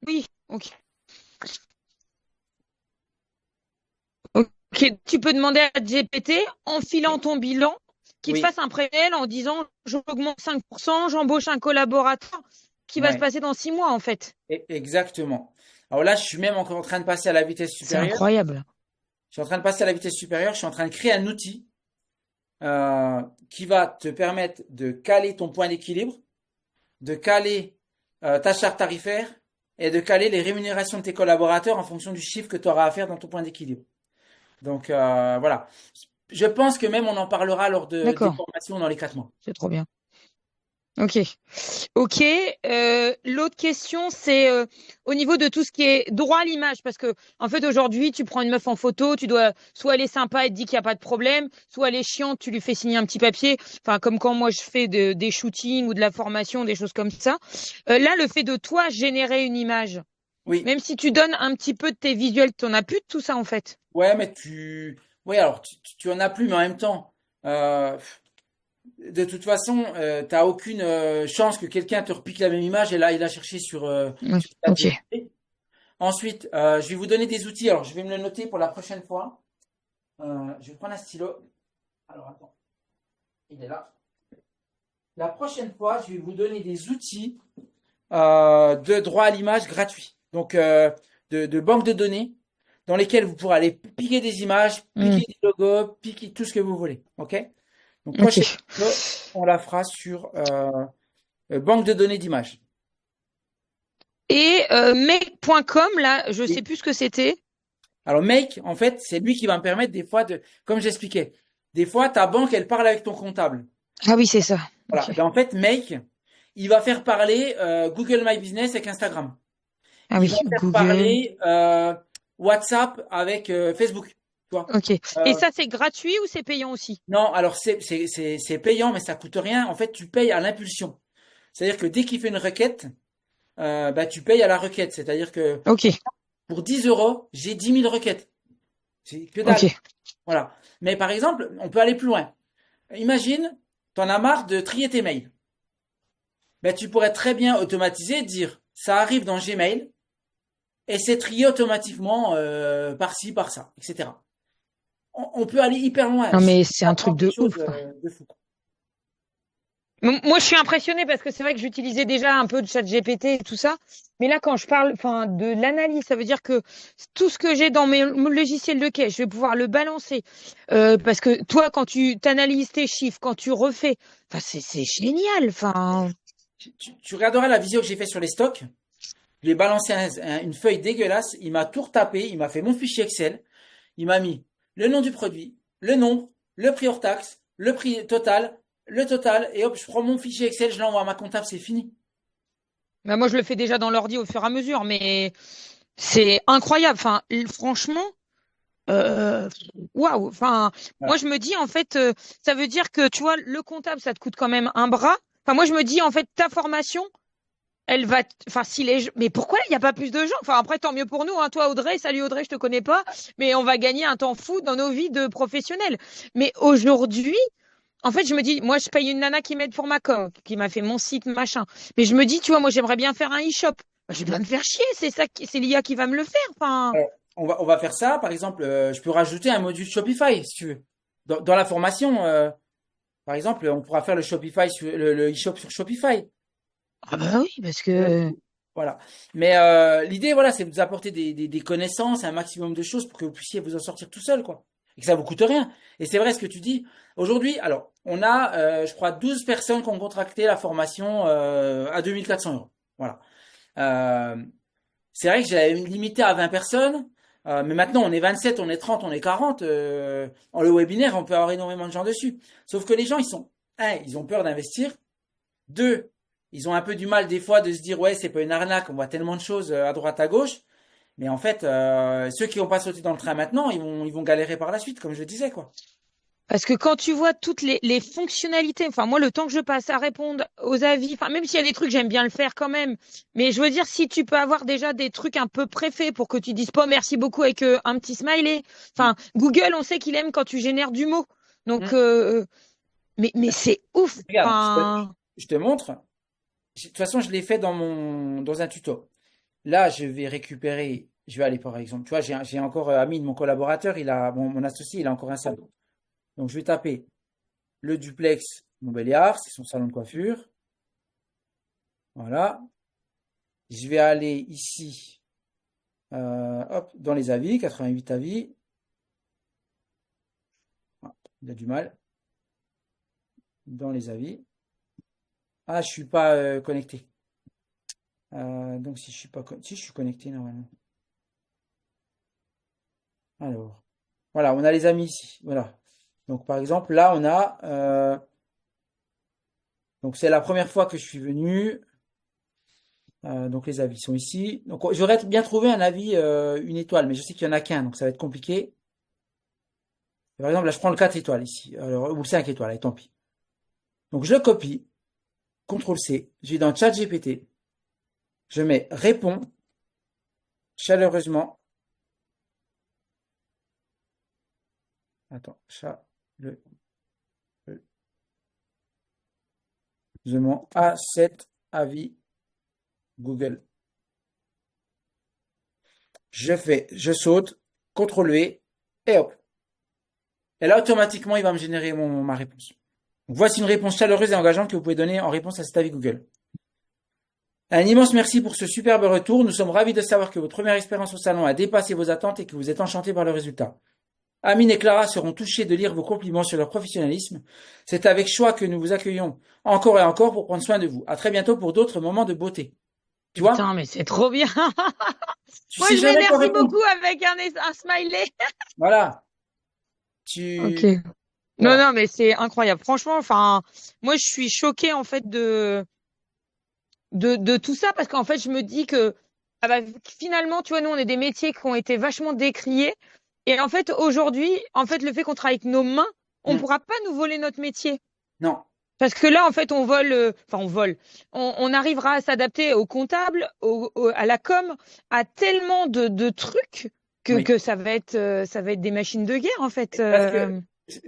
oui, ok. Ok, tu peux demander à GPT, en filant ton bilan, qu'il te Oui, fasse un prévisionnel en disant, j'augmente 5%, j'embauche un collaborateur qui va se ouais, passer dans 6 mois, en fait. exactement. Alors là, je suis même encore en train de passer à la vitesse C'est supérieure. incroyable. Je suis en train de passer à la vitesse supérieure. Je suis en train de créer un outil qui va te permettre de caler ton point d'équilibre, de caler ta charte tarifaire et de caler les rémunérations de tes collaborateurs en fonction du chiffre que tu auras à faire dans ton point d'équilibre. Donc voilà. Je pense que même on en parlera lors des D'accord, formations dans les 4 mois. c'est trop bien. Ok. Ok. L'autre question, c'est au niveau de tout ce qui est droit à l'image, parce que en fait aujourd'hui, tu prends une meuf en photo, tu dois soit elle est sympa, elle te dit qu'il n'y a pas de problème, soit elle est chiante, tu lui fais signer un petit papier. Enfin, comme quand moi je fais des shootings ou de la formation, des choses comme ça. Là, le fait de toi générer une image, Oui. même si tu donnes un petit peu de tes visuels, tu n'en as plus de tout ça en fait. Ouais, mais ouais, alors tu en as plus, mais en même temps, euh, de toute façon, t'as aucune chance que quelqu'un te repique la même image et là, il a cherché Ouais, sur ok. ChatGPT. Ensuite, je vais vous donner des outils. Alors, je vais me le noter pour la prochaine fois. Je vais prendre un stylo. Alors, attends, il est là. la prochaine fois, je vais vous donner des outils de droit à l'image gratuits. Donc, de banques de données dans lesquelles vous pourrez aller piquer des images, Hmm, piquer des logos, piquer tout ce que vous voulez. OK? Donc, prochaine ok. vidéo, on la fera sur banque de données d'images. Et make.com, là, je sais Oui. plus ce que c'était. Alors, Make, en fait, c'est lui qui va me permettre des fois de, comme j'expliquais, des fois, ta banque, elle parle avec ton comptable. Ah oui, c'est ça. Voilà. Ok. Ben, en fait, Make, il va faire parler Google My Business avec Instagram. Ah Il va oui, faire Google. parler WhatsApp avec Facebook. Tu vois. Ok. Et Euh, ça, c'est gratuit ou c'est payant aussi? non, alors c'est payant, mais ça coûte rien. En fait, tu payes à l'impulsion. C'est-à-dire que dès qu'il fait une requête, bah, tu payes à la requête. C'est-à-dire que Ok. pour 10 euros, j'ai 10 000 requêtes. C'est que dalle. Ok. Voilà. Mais par exemple, on peut aller plus loin. Imagine, t'en as marre de trier tes mails. Ben, tu pourrais très bien automatiser et dire, ça arrive dans Gmail et c'est trié automatiquement par-ci, par-ça, etc. On peut aller hyper loin. Non, Je mais c'est un apprends truc des de choses ouf. de fou. Moi, je suis impressionnée parce que c'est vrai que j'utilisais déjà un peu de chat GPT et tout ça. Mais là, quand je parle, enfin, de l'analyse, ça veut dire que tout ce que j'ai dans mes logiciels de caisse, je vais pouvoir le balancer. Parce que toi, quand tu t'analyses tes chiffres, quand tu refais, enfin, c'est génial. Enfin, Tu regarderas la vidéo que j'ai fait sur les stocks. Je lui ai balancé une feuille dégueulasse. Il m'a tout retapé. Il m'a fait mon fichier Excel. Il m'a mis le nom du produit, le nombre, le prix hors taxe, le prix total, le total. Et hop, je prends mon fichier Excel, je l'envoie à ma comptable, c'est fini. bah, moi, je le fais déjà dans l'ordi au fur et à mesure, mais c'est incroyable. Enfin, franchement. Euh, Waouh! Enfin, moi Voilà. je me dis en fait, ça veut dire que tu vois, le comptable, ça te coûte quand même un bras. Enfin, moi je me dis en fait, ta formation, elle va, enfin, si les, mais pourquoi il n'y a pas plus de gens? Enfin, après, tant mieux pour nous, hein. Toi, Audrey, salut Audrey, je te connais pas, mais on va gagner un temps fou dans nos vies de professionnels. Mais aujourd'hui, en fait, je me dis, moi, je paye une nana qui m'aide pour ma com, qui m'a fait mon site, machin. Mais je me dis, tu vois, moi, j'aimerais bien faire un e-shop. Bah, je vais bien me faire chier, c'est ça, c'est l'IA qui va me le faire. Enfin, Alors, on va faire ça. Par exemple, je peux rajouter un module Shopify, si tu veux. Dans la formation, par exemple, on pourra faire le Shopify, le e-shop sur Shopify. ah bah oui, parce Euh, que Voilà. Mais l'idée, voilà, c'est de vous apporter des connaissances, un maximum de choses pour que vous puissiez vous en sortir tout seul, quoi. Et que ça vous coûte rien. Et c'est vrai ce que tu dis. Aujourd'hui, alors, on a, je crois, 12 personnes qui ont contracté la formation à 2 400 euros. Voilà. Euh, c'est vrai que j'avais limité à 20 personnes, mais maintenant on est 27, on est 30, on est 40. En le webinaire, on peut avoir énormément de gens dessus. Sauf que les gens, ils ont peur d'investir. Deux, ils ont un peu du mal des fois de se dire ouais, c'est pas une arnaque, on voit tellement de choses à droite à gauche. Mais en fait, ceux qui n'ont pas sauté dans le train maintenant, ils vont galérer par la suite, comme je le disais, quoi. parce que quand tu vois toutes les fonctionnalités, enfin moi le temps que je passe à répondre aux avis, enfin même s'il y a des trucs j'aime bien le faire quand même, mais je veux dire si tu peux avoir déjà des trucs un peu préfaits pour que tu dises pas merci beaucoup avec un petit smiley. Mm. Enfin Google on sait qu'il aime quand tu génères du mot. Donc Mm. mais c'est ouf. Regarde, Enfin je te montre. De toute façon, je l'ai fait dans un tuto. Là, je vais aller par exemple, tu vois, j'ai encore Amine, mon collaborateur, mon associé, il a encore un salon. Donc, je vais taper le duplex Montbéliard, c'est son salon de coiffure. Voilà. Je vais aller ici, hop, dans les avis, 88 avis. Ah, il a du mal. Dans les avis. Ah, je suis pas connecté. Donc, si je suis pas, si je suis connecté normalement. Alors, voilà, on a les amis ici. Voilà. Donc, par exemple, là, on a, donc c'est la première fois que je suis venu. Donc, les avis sont ici. Donc, j'aurais bien trouvé un avis, une étoile, mais je sais qu'il y en a qu'un, donc ça va être compliqué. Par exemple, là, je prends le 4 étoiles ici, alors, ou 5 étoiles, et tant pis. Donc, je le copie, CTRL C, je vais dans ChatGPT, je mets réponds chaleureusement. Attends, chaleureusement à cet avis Google. Je saute, CTRL V, et hop. Et là, automatiquement, il va me générer ma réponse. Voici une réponse chaleureuse et engageante que vous pouvez donner en réponse à cet avis Google. Un immense merci pour ce superbe retour. Nous sommes ravis de savoir que votre première expérience au salon a dépassé vos attentes et que vous êtes enchantés par le résultat. Amine et Clara seront touchés de lire vos compliments sur leur professionnalisme. C'est avec choix que nous vous accueillons encore et encore pour prendre soin de vous. À très bientôt pour d'autres moments de beauté. Tu vois? Putain, mais c'est trop bien. Tu Moi, sais je mets jamais quoi merci répondre. beaucoup avec un smiley. Voilà. Ok. Non, Voilà. non, mais c'est incroyable. Franchement, enfin, moi, je suis choquée, en fait, de tout ça parce qu'en fait, je me dis que ah bah, finalement, tu vois, nous, on est des métiers qui ont été vachement décriés. Et en fait, aujourd'hui, en fait, le fait qu'on travaille avec nos mains, on ne Hmm. pourra pas nous voler notre métier. Non. Parce que là, en fait, on vole, enfin, on vole. On arrivera à s'adapter au comptable, à la com, à tellement de trucs Oui. que ça va être des machines de guerre, en fait. Parce que,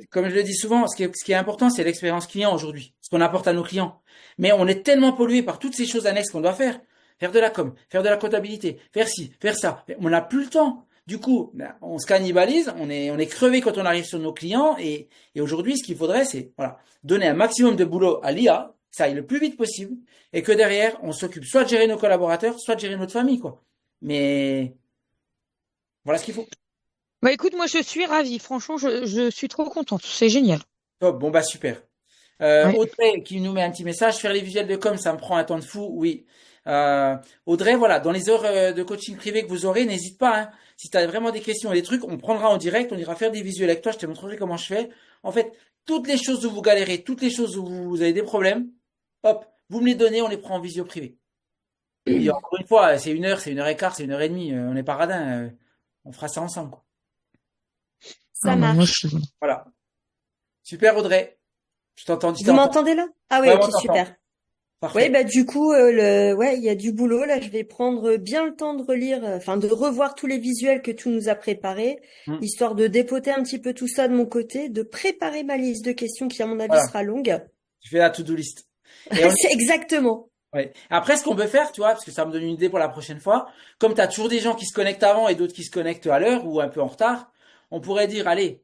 comme je le dis souvent, ce qui est important, c'est l'expérience client aujourd'hui, ce qu'on apporte à nos clients. Mais on est tellement pollué par toutes ces choses annexes qu'on doit faire. Faire de la com, faire de la comptabilité, faire ci, faire ça. On n'a plus le temps. Du coup, ben, on se cannibalise, on est crevé quand on arrive sur nos clients. Et aujourd'hui, ce qu'il faudrait, c'est voilà, donner un maximum de boulot à l'IA, que ça aille le plus vite possible, et que derrière, on s'occupe soit de gérer nos collaborateurs, soit de gérer notre famille, quoi. Mais voilà ce qu'il faut. Bah écoute, moi je suis ravie. Franchement, je suis trop contente. C'est génial. Top, bon bah super. Ouais. Audrey qui nous met un petit message, faire les visuels de com, ça me prend un temps de fou, oui. Audrey, voilà, dans les heures de coaching privé que vous aurez, n'hésite pas, hein. Si tu as vraiment des questions et des trucs, on prendra en direct, on ira faire des visuels avec toi, je te montrerai comment je fais. En fait, toutes les choses où vous galérez, toutes les choses où vous avez des problèmes, hop, vous me les donnez, on les prend en visio privé. Puis encore une fois, c'est 1 heure, c'est 1 heure et quart, c'est 1 heure et demie, on n'est pas radin, on fera ça ensemble, quoi. Ça Non, mais moi, marche. Voilà. Super Audrey, je t'ai Vous entendu. m'entendez là? Ah oui, Ouais, ok, on t'entend. super. Oui, Parfait. bah du coup, ouais, il y a du boulot. Là, je vais prendre bien le temps de relire, enfin de revoir tous les visuels que tu nous as préparés, Hmm. histoire de dépoter un petit peu tout ça de mon côté, de préparer ma liste de questions qui, à mon avis, Voilà. sera longue. Je fais la to-do list. Et on, C'est exactement. ouais. Après, ce qu'on peut faire, tu vois, parce que ça me donne une idée pour la prochaine fois, comme tu as toujours des gens qui se connectent avant et d'autres qui se connectent à l'heure ou un peu en retard, on pourrait dire, allez,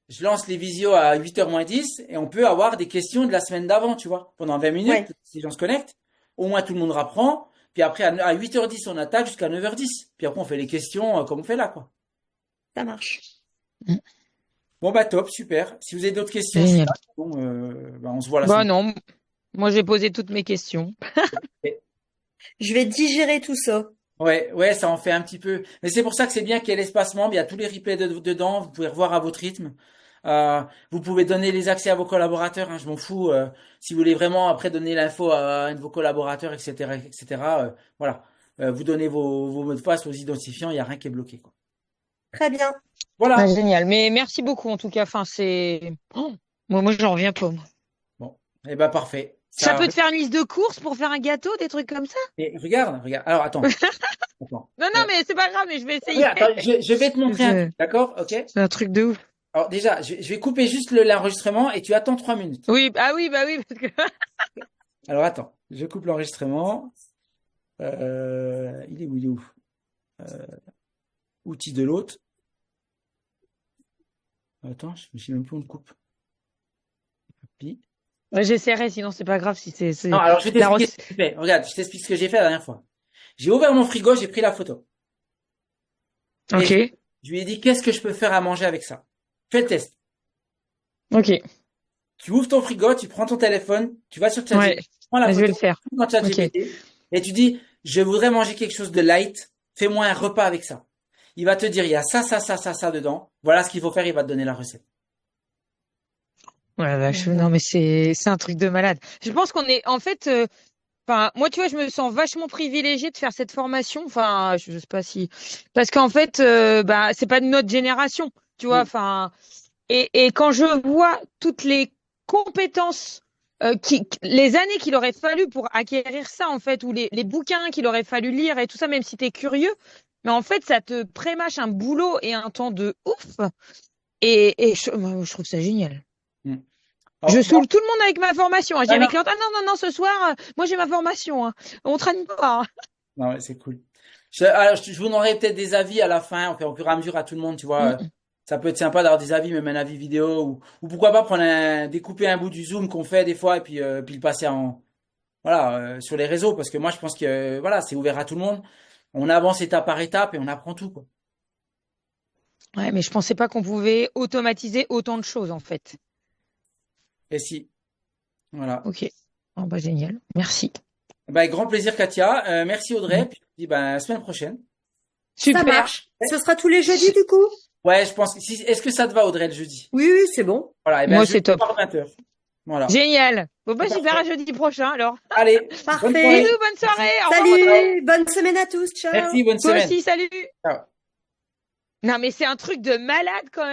je lance les visios à 8h moins 10 et on peut avoir des questions de la semaine d'avant, tu vois, pendant 20 minutes, Ouais, si les gens se connectent. Au moins, tout le monde rapprend. Puis après, à 8h10, on attaque jusqu'à 9h10. Puis après, on fait les questions comme on fait là, quoi. ça marche. Bon, bah top, super. Si vous avez d'autres questions, je suis génial. là. Bon, bah, on se voit la Bah semaine non, moi j'ai posé toutes mes questions. prochaine. Je vais digérer tout ça. Ouais, ouais, ça en fait un petit peu. Mais c'est pour ça que c'est bien qu'il y ait l'espace membre. Il y a tous les replays dedans. Vous pouvez revoir à votre rythme. Vous pouvez donner les accès à vos collaborateurs, hein, je m'en fous. Si vous voulez vraiment après donner l'info à un de vos collaborateurs, etc., etc. Voilà. Vous donnez vos mots de passe, vos identifiants. Il n'y a rien qui est bloqué, quoi. Très bien. Bah, Voilà. génial. Mais merci beaucoup en tout cas. Enfin, c'est. Oh, moi, j'en reviens pas, moi. Bon, eh ben parfait. Ça Ça. peut te faire une liste de courses pour faire un gâteau, des trucs comme ça? Et regarde, regarde. Alors attends, attends. Non, non, mais c'est pas grave, mais je vais essayer. Regarde, attends, je vais te montrer un truc, C'est d'accord? Ok? c'est un truc de ouf. Alors déjà, je vais couper juste l'enregistrement et tu attends 3 minutes. Oui, bah oui, parce que. Alors attends, je coupe l'enregistrement. Il est où? Il est où? Outil de l'hôte. Attends, je me suis même plus où on le coupe. Pi. Ouais, j'essaierai, sinon c'est pas grave si Non, c'est alors je vais la t'expliquer ce recette. que j'ai fait. Regarde, je t'explique ce que j'ai fait la dernière fois. J'ai ouvert mon frigo, j'ai pris la photo. Et Ok, je lui ai dit, qu'est-ce que je peux faire à manger avec ça? Fais le test. ok, Tu ouvres ton frigo, tu prends ton téléphone, tu vas sur ChatGPT, ouais, tu prends la je vais photo, le faire. tu dans Ok. ChatGPT, et tu dis, je voudrais manger quelque chose de light, fais-moi un repas avec ça. Il va te dire, il y a ça, ça, ça, ça, ça dedans. Voilà ce qu'il faut faire, il va te donner la recette. Ouais, bah, non, mais c'est un truc de malade. Je pense qu'on est, en fait, enfin, moi, tu vois, je me sens vachement privilégiée de faire cette formation. Enfin, je sais pas si, parce qu'en fait, bah, c'est pas de notre génération, tu vois. Mm. Enfin, et quand je vois toutes les compétences, les années qu'il aurait fallu pour acquérir ça, en fait, ou les bouquins qu'il aurait fallu lire et tout ça, même si t'es curieux, mais en fait, ça te prémâche un boulot et un temps de ouf. Et moi, je trouve ça génial. Mm. Je Alors, bon, saoule tout le monde avec ma formation, hein. Je dis ah à mes non, clientes, ah non, non, non, ce soir, moi j'ai ma formation, hein. On traîne pas, hein. non, ouais, c'est cool. Alors, je vous donnerai peut-être des avis à la fin, au fur et à mesure à tout le monde, tu vois. Mm. Ça peut être sympa d'avoir des avis, même un avis vidéo, ou pourquoi pas découper un bout du Zoom qu'on fait des fois et puis le passer sur les réseaux, parce que moi, je pense que, voilà, c'est ouvert à tout le monde. On avance étape par étape et on apprend tout, quoi. Ouais, mais je pensais pas qu'on pouvait automatiser autant de choses, en fait. Et si, voilà. Ok. Oh, bah, génial. Merci. Bah, avec grand plaisir, Katia. Merci, Audrey. Puis, je te dis, bah, à la semaine prochaine. Ça Super. marche. Ce sera tous les jeudis, du coup? Ouais, je pense est-ce que ça te va, Audrey, le jeudi? Oui, oui, c'est bon. Voilà, et ben, Moi, jeudi c'est top. soir, 20h. Voilà. Génial. Bon, bah, C'est super, à parfait. jeudi prochain, alors. Allez, bonne Parfait. soirée. Bisous, bonne soirée. Au revoir, Audrey. Salut, bonne semaine à tous. Ciao. Merci, bonne Toi semaine. aussi, salut. Ciao. Non, mais c'est un truc de malade quand même.